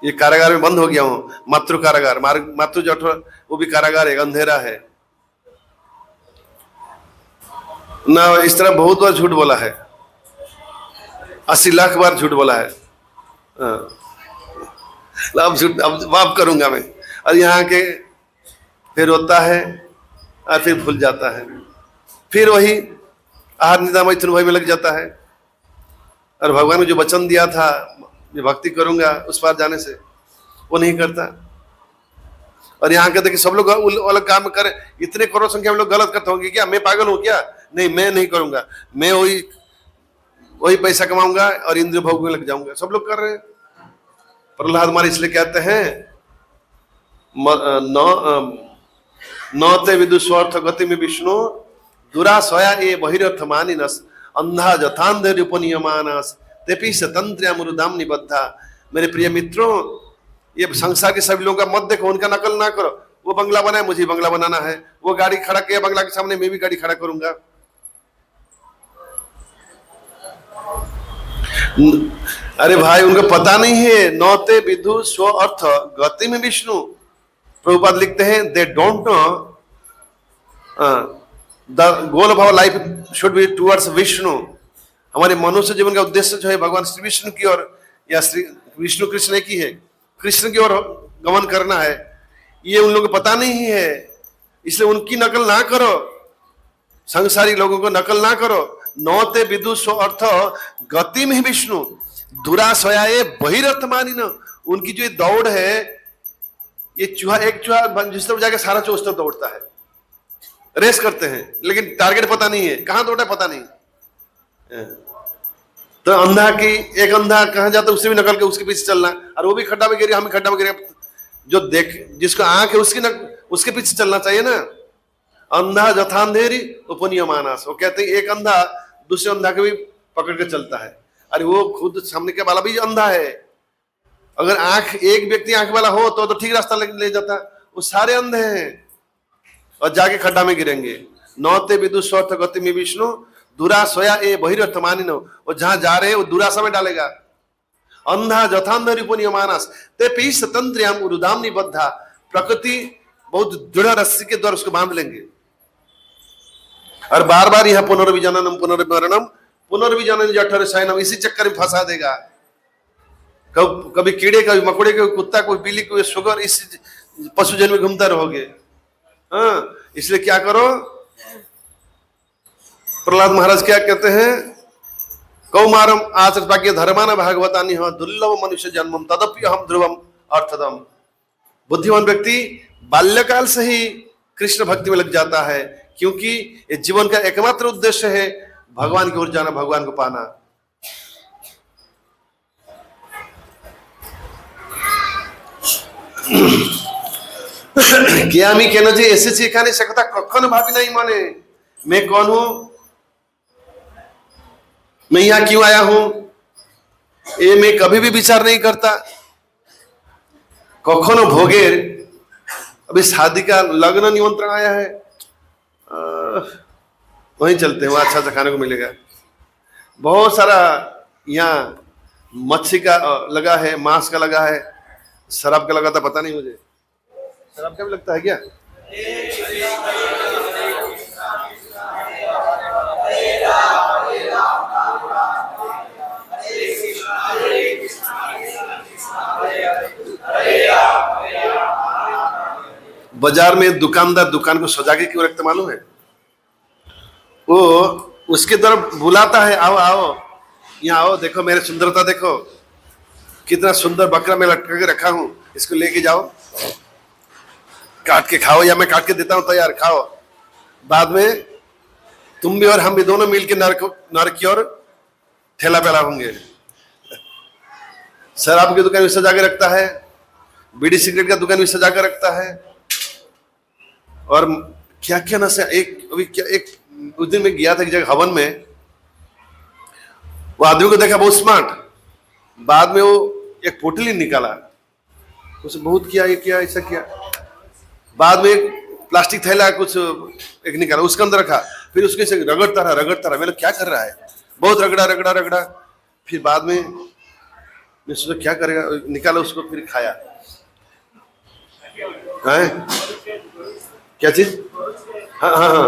ये कारागार में बंद हो गया हूं, मातृ कारागार, मातृ जठ वो भी कारागार है, अंधेरा है ना। इस तरह बहुत बार झूठ बोला है, 80 लाख बार झूठ बोला है। अब झूठ अब माफ करूंगा मैं, और यहाँ के फिर होता है और फिर भूल जाता है, फिर वही आहार निद्रा मैथुन भय में लग जाता है। और भगवान ने जो वचन दिया था मैं भक्ति करूंगा उस पार जाने से, वो नहीं करता। और यहाँ कहते कि सब लोग अलग काम करें, इतने करोड़ संख्या में लोग गलत करते होंगे क्या? मैं पागल हूं क्या? नहीं, मैं नहीं करूंगा, मैं वही पैसा कमाऊंगा और इंद्रिय भोग में लग जाऊंगा। सब लोग कर रहे हैं। प्रहलाद महाराज इसलिए कहते हैं न ते विदुस्वार्थ गति में विष्णु दुराशया ए बहिरर्थ मानिनस अंधा जथांधर उपनियमानस तेपी स्वतंत्र मुरुदाम निबद्धा। मेरे प्रिय मित्रों, ये संसार के सभी लोगों का मत देखो, उनका नकल ना करो। वो बंगला बनाए, मुझे बंगला बनाना है। वो गाड़ी खड़ा किया बंगला के सामने, मैं भी गाड़ी खड़ा करूंगा। अरे भाई, उनको पता नहीं है। नौते विदु स्व अर्थ गति में विष्णु। प्रभुपाद लिखते हैं they don't know the goal of our life should be towards Vishnu. हमारे मनुष्य जीवन का उद्देश्य जो है भगवान श्री विष्णु की ओर, या श्री विष्णु कृष्ण की है, कृष्ण की ओर गमन करना है। ये उन लोगों को पता नहीं है, इसलिए उनकी नकल ना करो, संसारी लोगों को नकल ना करो। नौते विदु स्व अर्थ गति में विष्णु दुराशयाए बहिरर्थ मानी न। उनकी जो दौड़ है, ये चूहा, एक चूहा जिस तरफ जाके सारा चूहा उस तरफ दौड़ता है, रेस करते हैं, लेकिन टारगेट पता नहीं है, कहां दौड़ा पता नहीं। तो अंधा की, एक अंधा कहां जाता है उससे भी नकल के उसके पीछे चलना, और वो भी खड्डा में गिरे, हम भी खड्डा में गिरे। जो देख, जिसको आंख है उसके पीछे चलना चाहिए ना। अंधा जथांधेरी उपनिय मानस। वो कहते हैं एक अंधा दूसरे अंधा के भी पकड़ के चलता है। अरे वो खुद सामने के वाला भी अंधा है। अगर आंख, एक व्यक्ति आंख वाला हो तो ठीक रास्ता ले जाता, वो सारे अंधे हैं और जाके खड्डा में गिरेंगे। नौते विदु स्वर्थ गति में विष्णु दुराशया ए बहिरर्थ मानिनो। वो जहां जा रहे हैं वो दुराशा में डालेगा। अंधा जथांधरी पुण्य मानस ते पी स्वतंत्र्याम उरुदाम निबद्धा। प्रकृति बहुत दृढ़ रस्सी के द्वारा उसको बांध लेंगे, और बार बार यह पुनर्विजननम पुनर्मरणम पुनर्विजनन जठर शयनम, इसी चक्कर में फंसा देगा। कभी कीड़े, कभी मकोड़े, कभी कुत्ता, कोई बिल्ली, कोई शुगर, इस पशु जन्म में घूमते रहोगे। हाँ, इसलिए क्या करो, प्रहलाद महाराज क्या कहते हैं, कौमारम आचर्य धर्मान भागवतानि दुर्लभ मनुष्य जन्मम तदप्य हम ध्रुवम अर्थदम। बुद्धिमान व्यक्ति बाल्यकाल से ही कृष्ण भक्ति में लग जाता है, क्योंकि ये जीवन का एकमात्र उद्देश्य है भगवान की ओर जाना, भगवान को पाना। क्या আমি কেন যে এসেছি এখানে সে কথা কখনো ভাবি নাই মনে। मैं कौन हूं, मैं यहां क्यों आया हूं, ये मैं कभी भी विचार नहीं करता। कखनो भोगेर, अभी शादी का लग्न निमंत्रण आया है, वहीं चलते हैं, वहां अच्छा सा खाने को मिलेगा। बहुत सारा यहाँ मच्छी का लगा है, मांस का लगा है, शराब का लगा था, पता नहीं मुझे शराब का भी लगता है क्या। बाजार में दुकानदार दुकान को सजा के क्यों रखते मालूम है? वो उसके तरफ बुलाता है, आओ आओ यहाँ आओ, देखो मेरी सुंदरता देखो, कितना सुंदर बकरा मैं लटका के रखा हूं, इसको लेके जाओ, काट के खाओ, या मैं काट के देता हूं तैयार, खाओ। बाद में तुम भी और हम भी दोनों मिलकर नरक की ओर ठेला पेला होंगे। शराब की दुकान भी सजा के रखता है, बीड़ी सिगरेट का दुकान भी सजा कर रखता है, और क्या क्या नशा। एक उस दिन में गया था एक जगह हवन में, वो आदमी को देखा बहुत स्मार्ट, बाद में वो एक पोटली निकाला, उसे बहुत किया, ये किया, ऐसा किया, बाद में एक प्लास्टिक थैला कुछ एक निकाला, उसके अंदर रखा, फिर उसके से रगड़ता रहा। मैंने क्या कर रहा है, बहुत रगड़ा, फिर बाद में मैं सोचा क्या करेगा, निकाला उसको, फिर खाया। है क्या चीज? हाँ हाँ हाँ,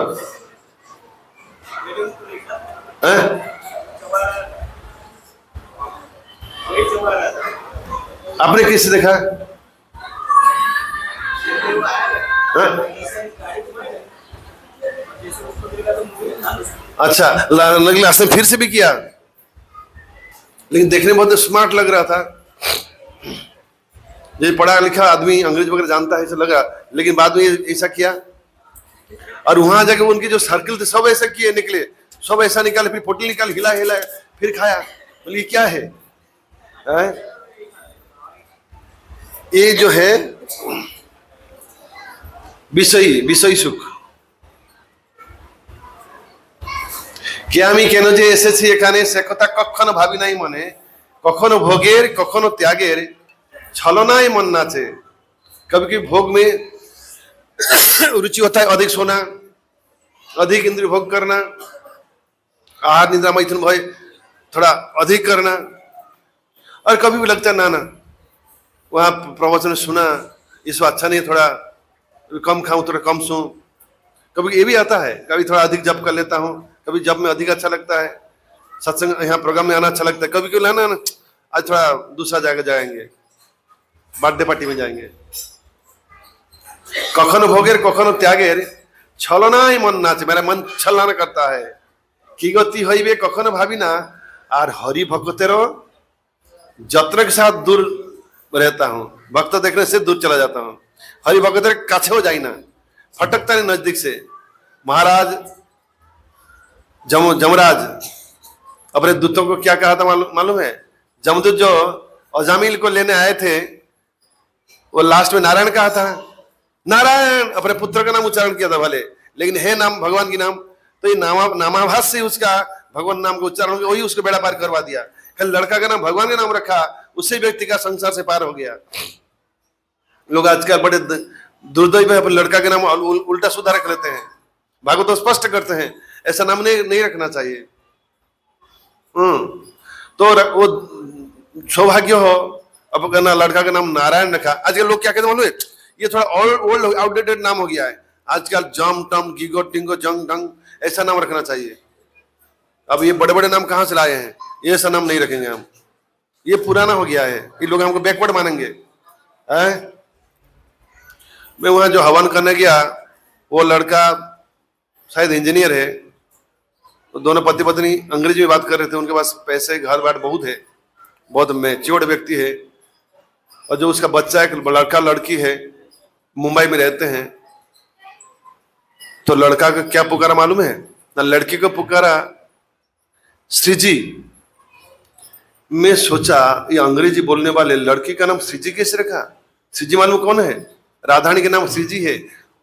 आपने किससे देखा? अच्छा, लगले उसने फिर से भी किया, लेकिन देखने में बहुत स्मार्ट लग रहा था। ये पढ़ा लिखा आदमी, अंग्रेज वगैरह जानता है, ऐसा लगा, लेकिन बाद में ऐसा किया, और वहां जाके उनके जो सर्किल थे सब ऐसा किए, निकले, सब ऐसा निकाले, फिर पोटली निकाल, हिला, फिर खाया। बोलिए क्या है? ये जो है বিষয় সুখ। কে আমি কেন যে এসেছি এখানে সে কথা কখনো ভাবি নাই মনে। কখনো ভোগের কখনো ত্যাগের ছলনায় मन नाचे। कभी कभी भोग में रुचि होता है, अधिक सोना, अधिक इंद्रिय भोग करना, आहार निद्रा मैथुन भय थोड़ा अधिक करना, और कभी भी लगता है ना ना वहाँ प्रवचन सुना, इसको अच्छा नहीं, थोड़ा कम खाऊं थोड़ा कम सूं। कभी ये भी आता है, कभी थोड़ा अधिक जप कर लेता हूँ, कभी जप में अधिक अच्छा लगता है, सत्संग यहाँ प्रोग्राम में आना अच्छा लगता है। कभी क्यों लाना ना आज थोड़ा दूसरा जगह जाएंगे, बर्थडे पार्टी में जाएंगे। कखनो भोगेर कखनो त्यागेर छलनाई मन नाचे, मेरा मन छलना करता है। की गति हईबे कखनो भावी ना, और हरि भक्तेरो जत्र के साथ दूर रहता हूँ, भक्त देखने से दूर चला जाता हूँ। हरि भक्तेर काछे हो जाई ना, फटकता नहीं नजदीक से। महाराज जमराज अपने दूतों को क्या कहा था मालूम है? जमदूत जो अजामिल को लेने आए थे, वो लास्ट में नारायण कहा था। नारायण अपने पुत्र का नाम उच्चारण किया था भले, लेकिन है नाम भगवान की नाम, तो ये नामाभास से उसका भगवान नाम का उच्चारण हो गया, वही उसको बेड़ा पार करवा दिया। कल लड़का का नाम भगवान का नाम रखा, उससे व्यक्ति का संसार से पार हो गया। लोग आजकल बड़े दुर्दैव है, अपने लड़का के नाम उल्टा सुधा रख लेते हैं। भागवत तो स्पष्ट करते हैं ऐसा नाम नहीं रखना चाहिए। तो वो सौभाग्य हो अब कहना लड़का का नाम नारायण रखा। आजकल लोग क्या कहते हैं मालूम है? ये थोड़ा ओल्ड आउटडेटेड नाम हो गया है आजकल। जम टम गिगो टिंगो जंग डंग ऐसा नाम रखना चाहिए। अब ये बड़े बड़े नाम कहाँ से लाए हैं? ये ऐसा नाम नहीं रखेंगे हम, ये पुराना हो गया है, ये लोग हमको बैकवर्ड मानेंगे। मैं वहां जो हवन करने गया, वो लड़का शायद इंजीनियर है, तो दोनों पति पत्नी अंग्रेजी में बात कर रहे थे। उनके पास पैसे घर बार बहुत है, बहुत मैच्योर्ड व्यक्ति है। और जो उसका बच्चा एक लड़का लड़की है, मुंबई में रहते हैं। तो लड़का का क्या पुकारा मालूम है ना? लड़की को पुकारा श्रीजी। मैं सोचा ये अंग्रेजी बोलने वाले लड़की का नाम श्रीजी कैसे रखा? श्रीजी मालूम कौन है? राधारानी के नाम श्रीजी है।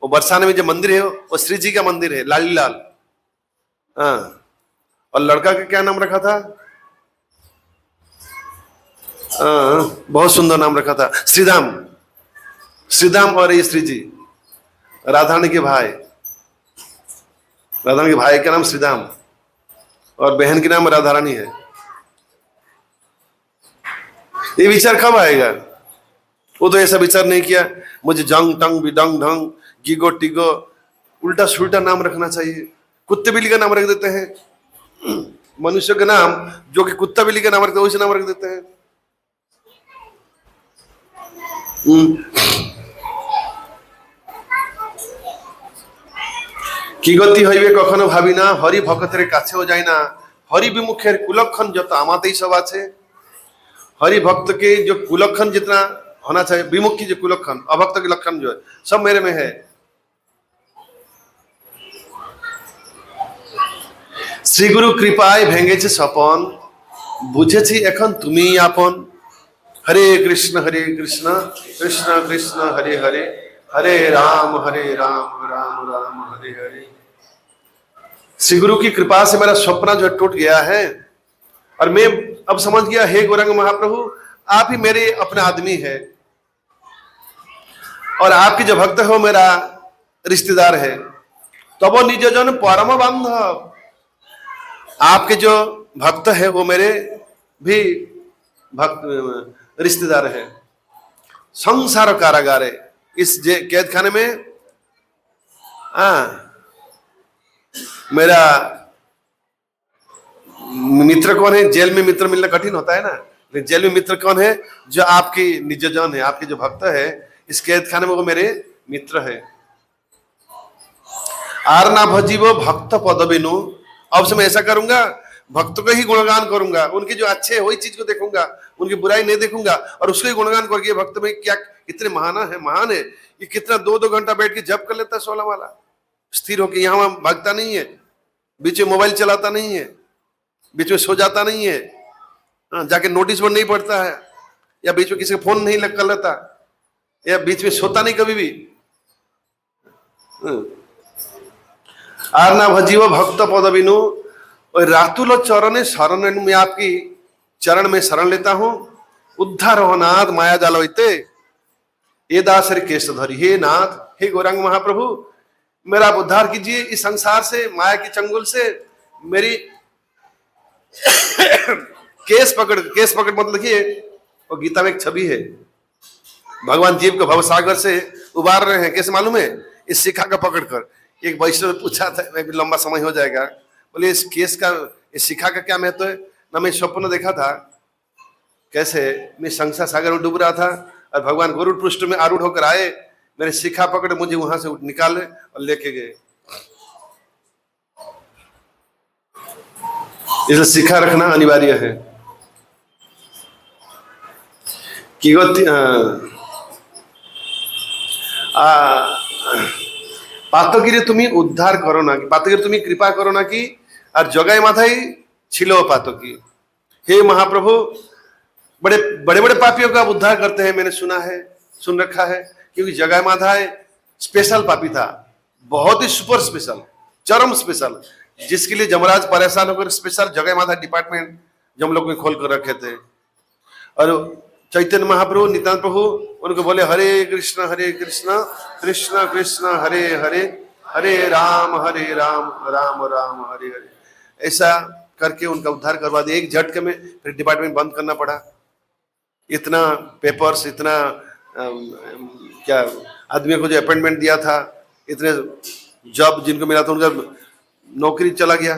वो बरसाने में जो मंदिर है वो श्रीजी का मंदिर है, लाली लाल। हाँ, और लड़का का क्या नाम रखा था? बहुत सुंदर नाम रखा था, श्रीदाम। श्रीदाम और ये श्रीजी, राधारानी के भाई। राधारानी के भाई का नाम श्रीदाम और बहन के नाम राधारानी है। ये विचार कब आएगा? वो तो ऐसा विचार नहीं किया मुझे जंग टंग बिडंग ढंग गिगो टिगो उल्टा सुल्टा नाम रखना चाहिए। कुत्ते बिल्ली का नाम रख देते हैं। मनुष्य का नाम जो कि कुत्ता बिल्ली का नाम रखते हैं वैसे नाम रख देते हैं। की गति हईबे कखनो भावी ना, हरि भक्तेर काछे हो जाए ना। हरि विमुखेर कुलक्षण जो आमातेई सब आछे। हरि भक्त के जो कुलक्षण जितना होना चाहिए, विमुख की जो कुलक्षण, अभक्त के लक्षण जो है सब मेरे में है। श्री गुरु कृपाय भेंगेছে স্বপন, বুঝেছি এখন তুমিই আপন। हरे कृष्ण कृष्ण कृष्ण हरे हरे, हरे राम राम राम हरे हरे। श्री गुरु की कृपा से मेरा सपना जो टूट गया है और मैं अब समझ गया, हे गौरांग महाप्रभु आप ही मेरे अपने आदमी है और आपके जो भक्त है वो मेरा रिश्तेदार है। तो वो निज जन परम बांधव, आपके जो भक्त है वो मेरे भी भक्त रिश्तेदार है। संसार कारागार है, इस कैद खाने में मेरा मित्र कौन है? जेल में मित्र मिलना कठिन होता है ना, लेकिन जेल में मित्र कौन है? जो आपकी निजजन है, आपके जो भक्त है इस कैद खाने में वो मेरे मित्र है। आर ना भजीवो भक्त पद बिनु, अब से मैं ऐसा करूंगा भक्त को ही गुणगान करूंगा, उनके जो अच्छे है वही चीज को देखूंगा, उनकी बुराई नहीं देखूंगा और उसको ही गुणगान करके भक्त में क्या कितने महान है। ये कितना 2-2 घंटा बैठ के जप कर लेता है 16 वाला, स्थिर होके। यहाँ भागता नहीं है, बीच में मोबाइल चलाता नहीं है, बीच में सो जाता नहीं है, जाके नोटिस बोर्ड नहीं पढ़ता है, या बीच में किसी का फोन नहीं कर लेता, या बीच में सोता नहीं कभी भी। आर ना भजीव भक्त पद बिनु, और रातुल चरण शरण में आपकी चरण में शरण लेता हूं। उद्धार हो नाथ माया जाल होते ये दास केश धरी। हे नाथ, हे गौरांग महाप्रभु मेरा आप उद्धार कीजिए इस संसार से, माया की चंगुल से। मेरी केस पकड़ मतलब देखिए वो गीता में एक छवि है। भगवान जीव को भवसागर से उबार रहे हैं, कैसे मालूम है? इस शिखा का पकड़कर। एक वैष्णव ने पूछा था, मैं भी लंबा समय हो जाएगा, बोले इस केस का, इस शिखा का क्या महत्व है ना? मैं स्वप्न देखा था कैसे मैं संसार सागर में डूब रहा था और भगवान गरुड़ पृष्ठ में आरूढ़ होकर आए, मेरे शिखा पकड़ मुझे वहां से निकाले और लेके गए। इसलिए शिखा रखना अनिवार्य है। कि पातगिरी तुम्हें उद्धार करो ना, पातगिरी तुम्हें कृपा करो ना की और जगाई माथाई छिलो पातकी। हे महाप्रभु, बड़े बड़े बड़े पापियों का उद्धार करते हैं, मैंने सुना है, सुन रखा है। क्योंकि जगाई माथाई स्पेशल पापी था, बहुत ही सुपर स्पेशल, चरम स्पेशल, जिसके लिए जमराज परेशान होकर स्पेशल जगाई माथा डिपार्टमेंट जम लोग ने खोल कर रखे थे। और चैतन्य महाप्रभु, नित्यानंद प्रभु उनको बोले हरे कृष्ण कृष्ण कृष्ण हरे हरे, हरे राम राम राम हरे हरे। ऐसा करके उनका उद्धार करवा दिया एक झटके में। फिर डिपार्टमेंट बंद करना पड़ा। इतना पेपर्स, इतना क्या आदमियों को जो अपॉइंटमेंट दिया था, इतने जॉब जिनको मिला था उनका नौकरी चला गया।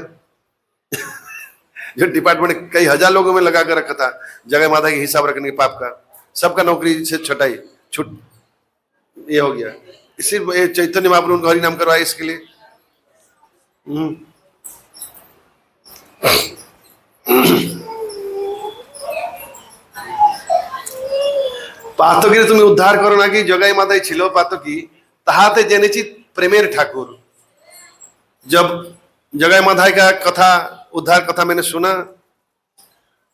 जो डिपार्टमेंट कई हजार लोगों में लगा कर रखा था जगह माता के हिसाब रखने के पाप का, सबका नौकरी से छटाई छुट ये हो गया। सिर्फ चैतन्य महाप्रभु उनको हरि नाम करवाए इसके लिए। पातकी तुम्हें उद्धार करो ना कि जगाई माता छिलो पातकी ताहाते जनिचित प्रेमेर ठाकुर। जब जगाई माता का कथा, उद्धार कथा मैंने सुना,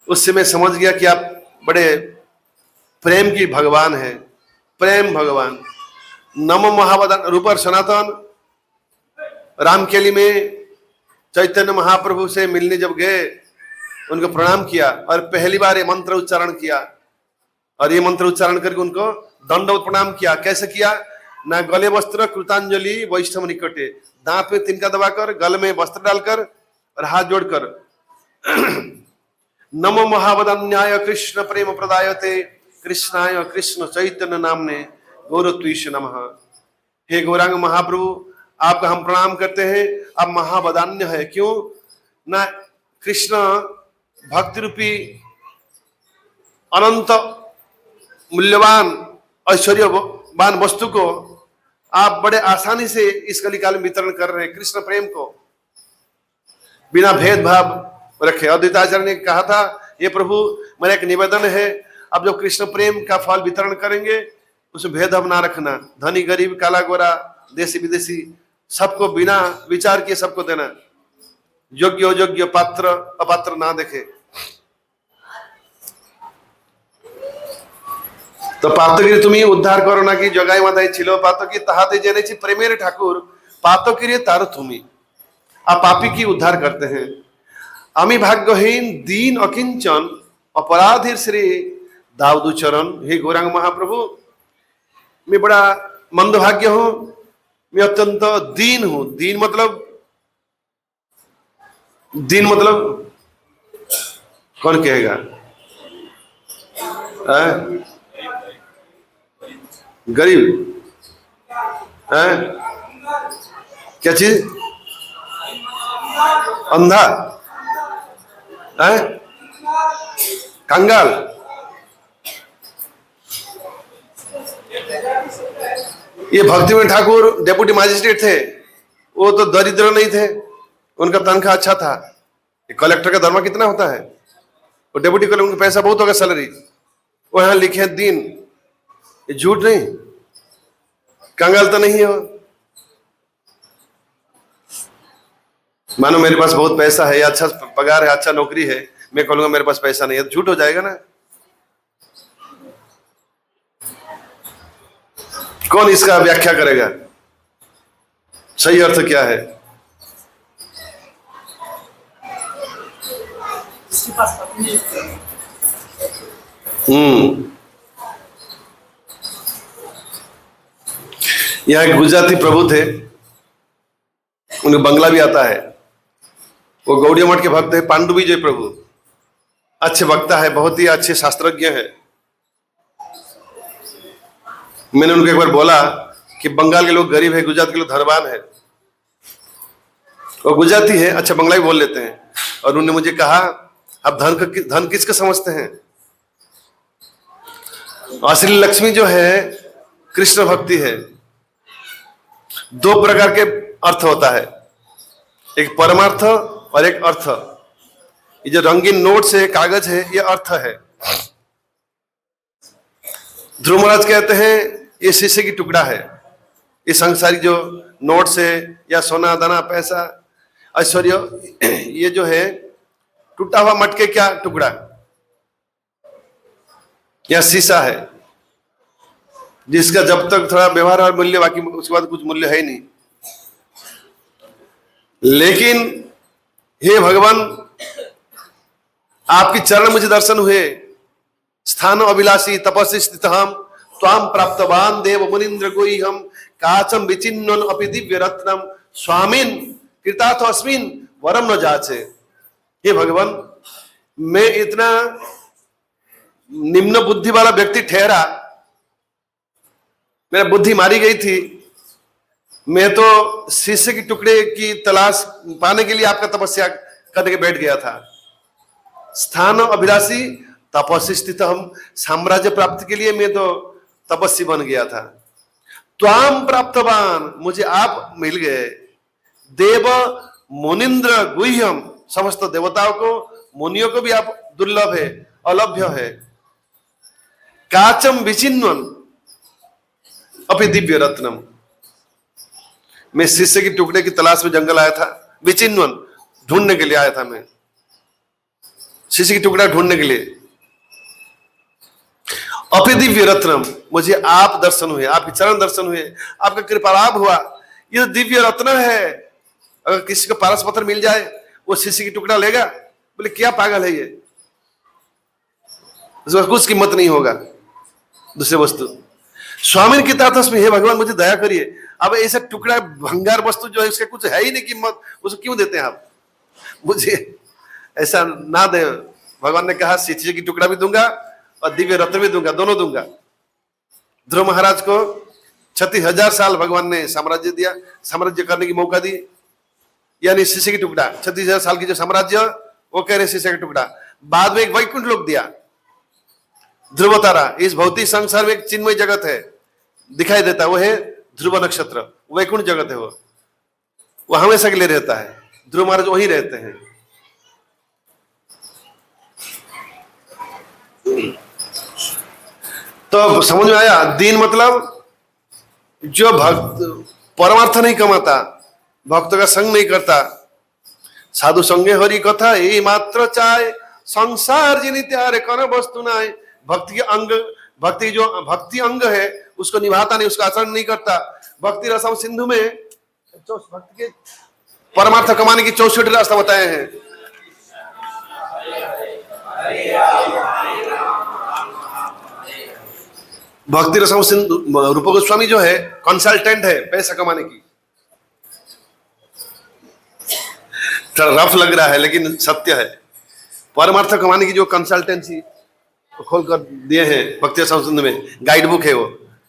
उससे मैं समझ गया कि आप बड़े प्रेम की भगवान है, प्रेम भगवान। नमो महावदान रूपर सनातन रामकेली में चैतन्य महाप्रभु से मिलने जब गए, उनको प्रणाम किया और पहली बार ये मंत्र उच्चारण किया। और ये मंत्र उच्चारण करके उनको दंडवत प्रणाम किया। कैसे किया ना? गले वस्त्र कृतांजलि वैष्णव निकटे, दांत में तिनका दबाकर, गल में वस्त्र डालकर और हाथ जोड़कर नमो महावदन्याय कृष्ण प्रेम प्रदायते कृष्णाय कृष्ण चैतन्य नामने गौरत्वीश नमः। हे गौरांग महाप्रभु, आपका हम प्रणाम करते हैं, आप महावदान्य है। क्यों ना? कृष्ण भक्ति रूपी अनंत मूल्यवान ऐश्वर्यवान वस्तु को आप बड़े आसानी से इस कलिकाल में वितरण कर रहे हैं। कृष्ण प्रेम को बिना भेदभाव रखे। अद्वैताचार्य ने कहा था, ये प्रभु मेरा एक निवेदन है, अब जो कृष्ण प्रेम का फल वितरण करेंगे उसमें भेदभाव ना रखना, धनी गरीब काला गोरा देशी विदेशी सबको बिना विचार किए सबको देना, योग्य अयोग्य पात्र अपात्र ना देखे। तो पातकी तुम्हें उद्धार करो ना कि जगाई माता छिलो पातकी ताहाते जनिछि प्रेमेर ठाकुर पातकी तार तुम्हें। आप पापी की उद्धार करते हैं। आमी भाग्यहीन दीन अकिंचन अपराधीर श्री दाऊदू चरण। हे गौरांग महाप्रभु, मैं बड़ा मंदभाग्य हूं, मैं अत्यंत दीन हूं। दीन मतलब कौन कहेगा? गरीब है? क्या चीज? अंधा है? कंगाल? ये भक्ति में ठाकुर डेप्यूटी मजिस्ट्रेट थे, वो तो दरिद्र नहीं थे, उनका तनख्वाह अच्छा था। कलेक्टर का दरमा कितना होता है? वो डेप्यूटी कलेक्टर, उनका पैसा बहुत होगा सैलरी। वो यहां लिखे हैं दीन, ये झूठ नहीं, कंगाल तो नहीं हो। मानो मेरे पास बहुत पैसा है, अच्छा पगार है, अच्छा नौकरी है, मैं कहूंगा मेरे पास पैसा नहीं है, तो झूठ हो जाएगा ना। कौन इसका व्याख्या करेगा? सही अर्थ क्या है? यहाँ एक गुजराती प्रभु थे, उन्हें बंगला भी आता है। वो गौड़िया मठ के भक्त है, पांडु विजय प्रभु। अच्छे वक्ता है, बहुत ही अच्छे शास्त्रज्ञ है। मैंने उनको एक बार बोला कि बंगाल के लोग गरीब है, गुजरात के लोग धनवान है, और गुजराती है अच्छा बंगला भी बोल लेते हैं। और उन्होंने मुझे कहा आप धन किसका समझते हैं? असली लक्ष्मी जो है कृष्ण भक्ति है। दो प्रकार के अर्थ होता है, एक परमार्थ और एक अर्थ। ये जो रंगीन नोट्स है, कागज है, ये अर्थ है। ध्रुव महाराज कहते हैं ये शीशे की टुकड़ा है, ये संसारी जो नोट्स है या सोना दाना पैसा ऐश्वर्य, ये जो है टूटा हुआ मटके क्या टुकड़ा या शीशा है, जिसका जब तक थोड़ा व्यवहार और मूल्य, बाकी उसके बाद कुछ मूल्य है ही नहीं। लेकिन हे भगवान आपकी चरण मुझे दर्शन हुए, स्थान अभिलाषी तपस्वी स्थित हम त्वाम प्राप्तवान देव मुनिंद्र गोई हम काचम विचिन्नन अपि दिव्य रत्नम स्वामिन कृतार्थ अस्मिन वरम न जाचे। हे भगवान मैं इतना निम्न बुद्धि वाला व्यक्ति ठहरा, मेरा बुद्धि मारी गई थी, मैं तो शीशे की टुकड़े की तलाश पाने के लिए आपका तपस्या करने के बैठ गया था। स्थान अभिलाषी तपस्वी स्थित हम, साम्राज्य प्राप्ति के लिए मैं तो तपस्वी बन गया था। त्वाम प्राप्तवान मुझे आप मिल गए, देव मुनिंद्र गुह्यम समस्त देवताओं को मुनियों को भी आप दुर्लभ है, अलभ्य है। काचम विचिन्वन अपि दिव्य रत्नम, मैं शीशे की टुकड़े की तलाश में जंगल आया था, विचिन्वन ढूंढने के लिए आया था, मैं शीशे की टुकड़ा ढूंढने के लिए। अपि दिव्य रत्नम मुझे आप दर्शन हुए, आपके चरण दर्शन हुए, आपका कृपालाभ हुआ, ये दिव्य रत्न है। अगर किसी को पारस पत्थर मिल जाए वो शीशे की टुकड़ा लेगा? बोले क्या पागल है ये, उसका कुछ कीमत नहीं होगा दूसरे वस्तु। स्वामी की तातस में हे भगवान मुझे दया करिए, अब ऐसा टुकड़ा भंगार वस्तु जो है उसका कुछ है ही नहीं कीमत, उसको क्यों देते हैं आप? मुझे ऐसा ना दे। भगवान ने कहा शीशे की टुकड़ा भी दूंगा और दिव्य रत्न भी दूंगा, दोनों दूंगा। ध्रुव महाराज को 36,000 साल भगवान ने साम्राज्य दिया, साम्राज्य करने की मौका दी, यानी शीशे की टुकड़ा 36,000 साल की जो साम्राज्य वो कह रहे शीशे का टुकड़ा। बाद में एक वैकुंठ लोक दिया, ध्रुव तारा। इस भौतिक संसार में एक चिन्मय जगत है दिखाई देता, वो है ध्रुव नक्षत्र, वैकुंठ जगत है, वो हमेशा के लिए रहता है। ध्रुव महाराज वहीं रहते हैं। तो समझ में आया? दीन मतलब जो भक्त परमार्थ नहीं कमाता, भक्त का संग नहीं करता, साधु संगे हरि कथा यही मात्र चाहे, संसार जिनी त्यारे कर वस्तु नाय। भक्ति के अंग, भक्ति जो भक्ति अंग है उसको निभाता नहीं, उसका आचरण नहीं करता। भक्ति रसम सिंधु में भक्ति के परमार्थ कमाने की 64 रास्ता बताए हैं। भक्ति रसम सिंधु, रूप गोस्वामी जो है कंसल्टेंट है पैसा कमाने की। थोड़ा रफ लग रहा है लेकिन सत्य है। परमार्थ कमाने की जो कंसल्टेंसी खोल कर दिए हैं भक्ति रसम सिंधु में, गाइड बुक है वो,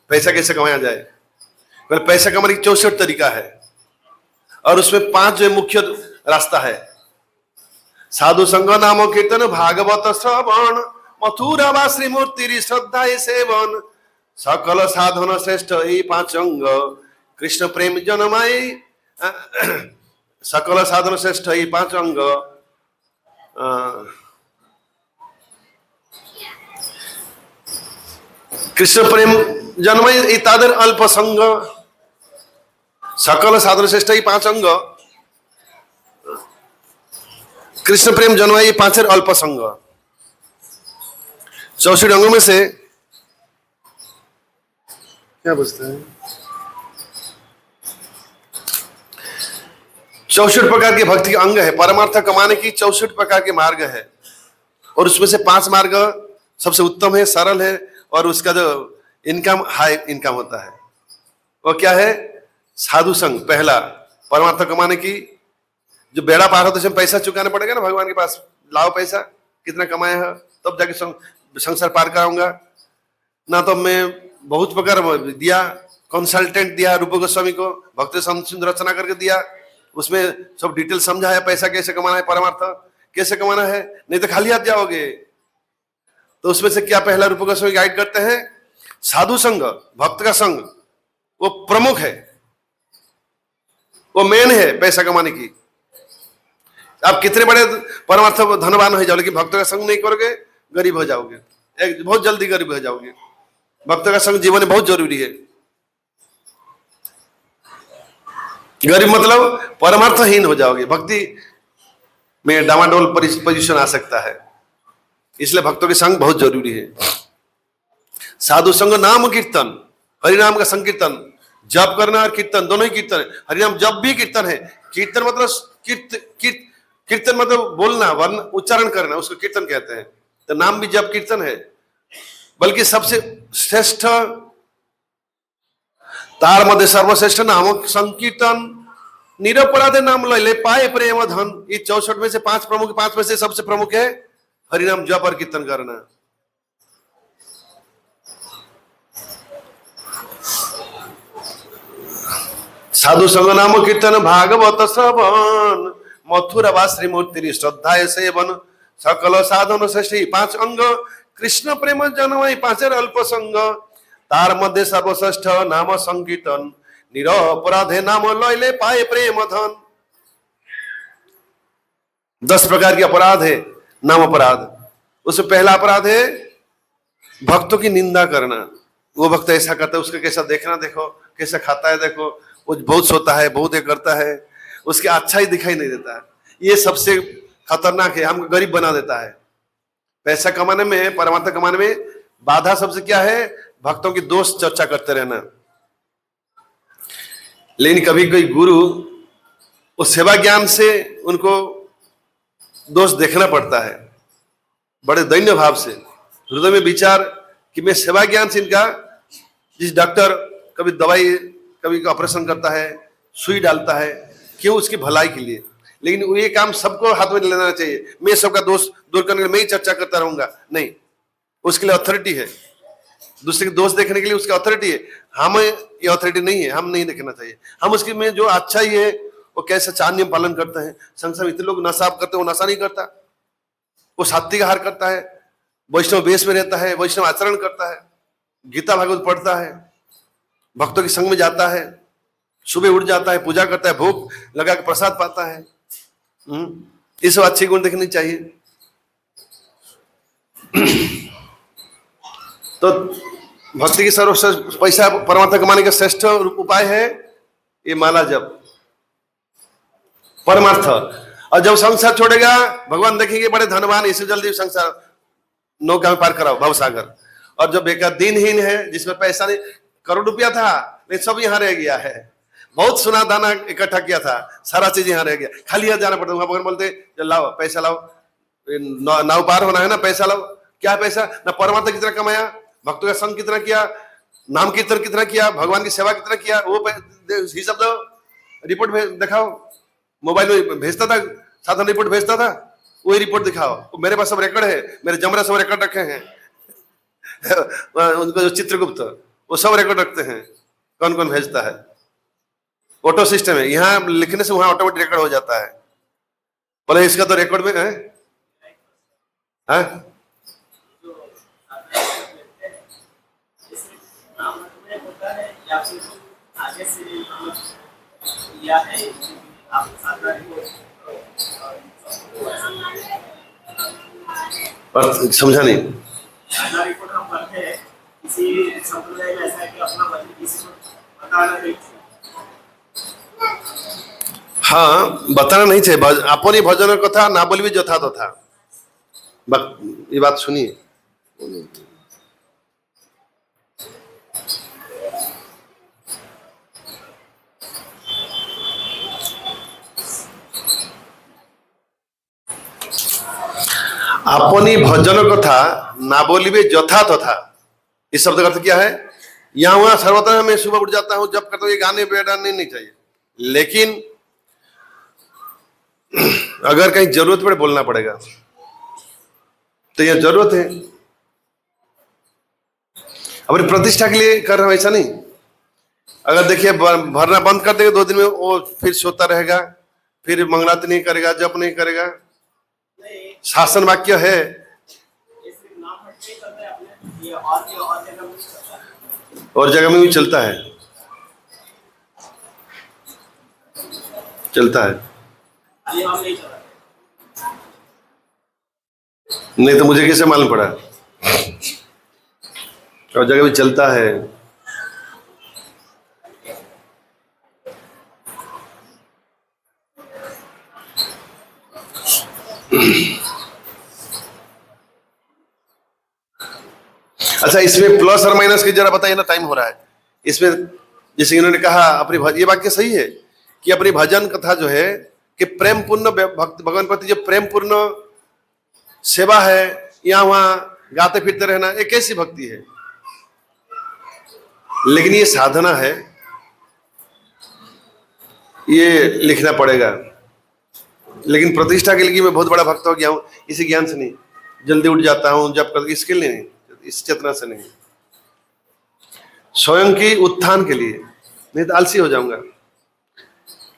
पैसा कैसे कमाया जाए। पैसा कमाने की 64 तरीका है और उसमें 5 जो मुख्य रास्ता है। साधु संग नाम कीर्तन, भागवत श्रवण, मथुरा वा श्रीमूर्ति श्रद्धा सेवन, सकल साधन श्रेष्ठ यही 5 अंग, कृष्ण प्रेम जनमाई। सकल साधन श्रेष्ठ यही 5 अंग, कृष्ण प्रेम जन्मय तादर अल्प संग। सकल साधन श्रेष्ठ ही 5 अंग, कृष्ण प्रेम जन्मय 5 अल्प संग। 64 अंगों में से क्या बचता है? 64 प्रकार के भक्ति के अंग है। परमार्थ कमाने की 64 प्रकार के मार्ग है और उसमें से 5 मार्ग सबसे उत्तम है, सरल है और उसका जो इनकम हाई इनकम होता है वो क्या है? साधु संग पहला। परमार्थ कमाने की जो बेड़ा पार होता है पैसा चुकाना पड़ेगा ना भगवान के पास, लाओ पैसा कितना कमाया है तब जाके संसार पार कराऊंगा, ना तो मैं बहुत प्रकार दिया, कंसल्टेंट दिया रूप गोस्वामी को, भक्त सुंदर रचना करके दिया, उसमें सब डिटेल समझा है, पैसा कैसे कमाना है, परमार्थ कैसे कमाना है, नहीं तो खाली हाथ जाओगे। तो उसमें से क्या पहला रूप गोस्वामी गाइड करते हैं, साधु संग, भक्त का संग वो प्रमुख है, वो मेन है पैसा कमाने की। आप कितने बड़े परमार्थ धनवान हो जाओ, लेकिन भक्त का संग नहीं करोगे गरीब हो जाओगे, एक बहुत जल्दी गरीब हो जाओगे। भक्त का संग जीवन में बहुत जरूरी है। गरीब मतलब परमार्थहीन हो जाओगे, भक्ति में डामाडोल पोजीशन आ सकता है, इसलिए भक्तों के संग बहुत जरूरी है। साधु संग नाम कीर्तन, हरिनाम का संकीर्तन, जप करना और कीर्तन दोनों ही कीर्तन है। हरिनाम जप भी कीर्तन है। कीर्तन मतलब कीर्तन मतलब बोलना, वर्ण उच्चारण करना, उसको कीर्तन कहते हैं। तो नाम भी जप कीर्तन है, बल्कि सबसे श्रेष्ठ तार मध्य सर्वश्रेष्ठ नाम संकीर्तन, निरपराधे नाम ले पाए प्रेम धन। ये 64 में से 5 प्रमुख, 5 में से सबसे प्रमुख है हरिनाम जप और कीर्तन करना। साधु संग नाम कीर्तन, भागवत श्रवण, मथुरा वा श्रीमूर्ति श्रद्धा सेवन, सकल साधन श्रेष्ठ। 5 अंग कृष्ण प्रेम जन्म, 5 अल्प संग, तार मध्य सर्वश्रेष्ठ नाम संकीर्तन, निरपराधे नाम लैले पाए प्रेम धन। 10 प्रकार के अपराध है नाम अपराध। उसमें पहला अपराध है भक्तों की निंदा करना। वो भक्त ऐसा करता है, उसका कैसा देखना, देखो कैसा खाता है, देखो वो बहुत सोता है, बहुत ये करता है, उसके अच्छा ही दिखाई नहीं देता है। ये सबसे खतरनाक है, हमको गरीब बना देता है। पैसा कमाने में, परमात्मा कमाने में बाधा सबसे क्या है, भक्तों की दोष चर्चा करते रहना। लेकिन कभी कोई गुरु उस सेवा ज्ञान से उनको दोष देखना पड़ता है, बड़े दैन्य भाव से हृदय में विचार कि मैं सेवा ज्ञान से इनका, जिस डॉक्टर कभी दवाई, कभी ऑपरेशन करता है, सुई डालता है, क्यों, उसकी भलाई के लिए। लेकिन ये काम सबको हाथ में लेना चाहिए, मैं सबका दोष दूर करने के लिए मैं ही चर्चा करता रहूंगा, नहीं, उसके लिए अथॉरिटी है। दूसरे के दोष देखने के लिए उसकी अथॉरिटी है, हम ये अथॉरिटी नहीं है, हम नहीं देखना चाहिए। हम उसके में जो अच्छा ही है, वो कैसे 4 नियम पालन करते हैं। संसार में इतने लोग नशा करते हैं, वो नशा नहीं करता, वो सात्विक आहार करता है, वैष्णव वेश में रहता है, वैष्णव आचरण करता है, गीता भागवत पढ़ता है, भक्तों के संग में जाता है, सुबह उठ जाता है, पूजा करता है, भूख लगा के प्रसाद पाता है। ये सब अच्छे गुण देखने चाहिए। तो भक्ति की सर्वश्रेष्ठ, पैसा परमात्मा कमाने का श्रेष्ठ उपाय है ये माला जप, परमार्थ। और जब संसार छोड़ेगा, भगवान देखेंगे बड़े धनवान, इससे जल्दी संसार नौका में पार कराओ भवसागर। और जो बेकार दिनहीन है, जिसमें पैसा नहीं, करोड़ रुपया था लेकिन सब यहाँ रह गया है, बहुत सोना दाना इकट्ठा किया था, सारा चीज यहाँ रह गया, खाली हाथ जाना पड़ता। वहां भगवान बोलते लाओ पैसा लाओ, नाव पार होना है ना, पैसा लाओ। क्या पैसा, ना परमात्मा कितना कमाया, भक्तों का संग कितना किया, नाम कीर्तन कितना किया, भगवान की सेवा कितना किया, वो हिसाब दो, रिपोर्ट दिखाओ। मोबाइल में भेजता था, साधन रिपोर्ट भेजता था, वही रिपोर्ट दिखाओ। मेरे पास सब रिकॉर्ड है, मेरे जमरा सब रिकॉर्ड रखे हैं उनको जो चित्रगुप्त, वो सब रिकॉर्ड रखते हैं, कौन कौन भेजता है। ऑटो सिस्टम है, यहाँ लिखने से वहां ऑटोमेटिक रिकॉर्ड हो जाता है। बोले इसका तो रिकॉर्ड में है, हाँ? समझा नहीं। हाँ, बताना नहीं चाहिए। अपनी भजन कथा ना बोलबी जथा तथा। ये बात सुनिए। अपनी भजन कथा ना बोलिबे जथा तथा, इस शब्द का अर्थ क्या है? यहाँ वहां सर्वत्र मैं सुबह उठ जाता हूँ, जब करता हूँ, ये गाने बेगाने नहीं चाहिए। लेकिन अगर कहीं जरूरत पड़े बोलना पड़ेगा, तो यह जरूरत है। अपनी प्रतिष्ठा के लिए कर रहे हो, ऐसा नहीं। अगर देखिए भरना बंद कर देगा 2 दिन में, वो फिर सोता रहेगा, फिर मंगलाती नहीं करेगा, जप नहीं करेगा। शासन वाक्य है, और जगह में भी चलता है, चलता है। नहीं तो मुझे कैसे मालूम पड़ा? और जगह भी चलता है। अच्छा, इसमें प्लस और माइनस की जरा बताइए ना, टाइम हो रहा है। इसमें जैसे इन्होंने कहा अपनी, ये वाक्य सही है कि अपनी भजन कथा जो है कि प्रेम पूर्ण भक्त भगवान प्रति जो प्रेम पूर्ण सेवा है, यहाँ वहां गाते फिरते रहना, एक ऐसी भक्ति है। लेकिन ये साधना है, ये लिखना पड़ेगा। लेकिन प्रतिष्ठा के लिए मैं बहुत बड़ा भक्त हो गया हूं, इसी ज्ञान से नहीं। जल्दी उठ जाता हूं जब कर, इसके लिए नहीं, इस चेतना से नहीं, स्वयं की उत्थान के लिए, नहीं तो आलसी हो जाऊंगा।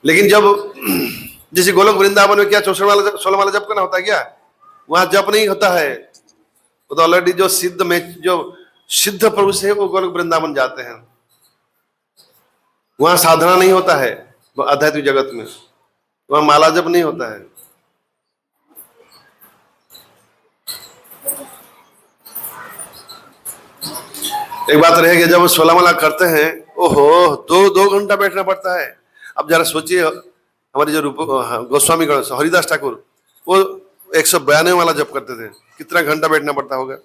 लेकिन जब जैसे गोलोक वृंदावन में क्या 16 वाला जप करना होता है क्या? वहां जप नहीं होता है, वो तो ऑलरेडी जो सिद्ध पुरुष है वो गोलोक वृंदावन जाते हैं। वहां साधना नहीं होता है आध्यात्मिक जगत में, वहां माला जप नहीं होता है। एक बात रहेगी, जब 16 माला करते हैं, ओहो 2 घंटा बैठना पड़ता है। अब जरा सोचिए, हमारे जो गोस्वामी गणेश हरिदास ठाकुर, वो 192 वाला जप करते थे, कितना घंटा बैठना पड़ता होगा।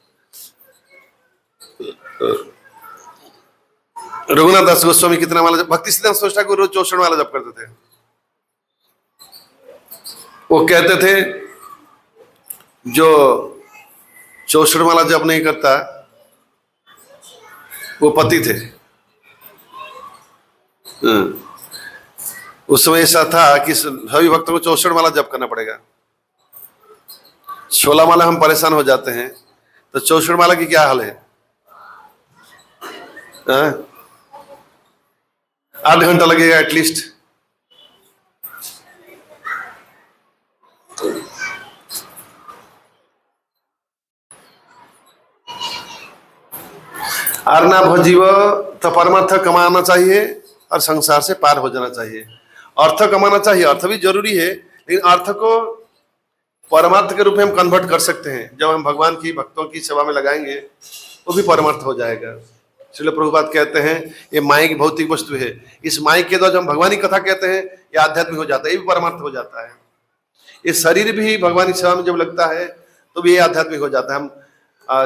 रघुनाथ दास गोस्वामी कितना वाला जप, भक्ति सिद्धांत सरस्वती ठाकुर रोज 64 वाला जप करते थे। वो कहते थे जो 64 वाला जप नहीं करता वो पति थे। उस समय ऐसा था कि सभी भक्तों को 64 माला जप करना पड़ेगा। 16 माला हम परेशान हो जाते हैं, तो 64 माला की क्या हाल है? 8 घंटा लगेगा एटलीस्ट। आरना भजीव, तो परमार्थ कमाना चाहिए और संसार से पार हो जाना चाहिए। अर्थ कमाना चाहिए, अर्थ भी जरूरी है, लेकिन अर्थ को परमार्थ के रूप में हम कन्वर्ट कर सकते हैं। जब हम भगवान की भक्तों की सेवा में लगाएंगे वो भी परमार्थ हो जाएगा। श्रील प्रभुपाद कहते हैं ये माइक भौतिक वस्तु है, इस माइक के द्वारा जब हम भगवान की कथा कहते हैं ये आध्यात्मिक हो जाता है, ये भी परमार्थ हो जाता है। ये शरीर भी भगवान की सेवा में जब लगता है तो भी ये आध्यात्मिक हो जाता है। हम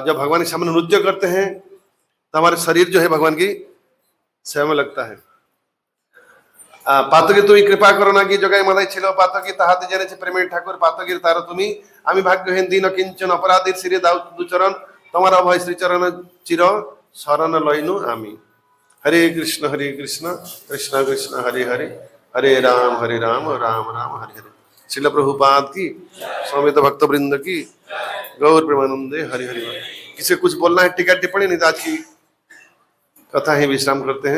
जब भगवान के सामने नृत्य करते हैं तो हमारे शरीर जो है भगवान की सेवा में लगता है। पातकी तुम्हें कृपा करो ना कि जगह मलाई छिलो पातकी ताहाते जने से प्रेम ठाकुर पातकी तारो तुम्हें आमी भाग्यहीन दीन किंचन अपराधीर श्री दुचरण तुम्हारा भय श्री चरण चिर शरण लइनु आमी। हरे कृष्ण कृष्ण कृष्ण हरे हरे, हरे राम राम राम हरे हरे। श्रील प्रभुपाद की, स्वामित भक्त वृंद की, गौर प्रेमानंदे हरि हरि। किसी कुछ बोलना है टीका टिप्पणी? नहीं तो आज की कथा ही विश्राम करते हैं।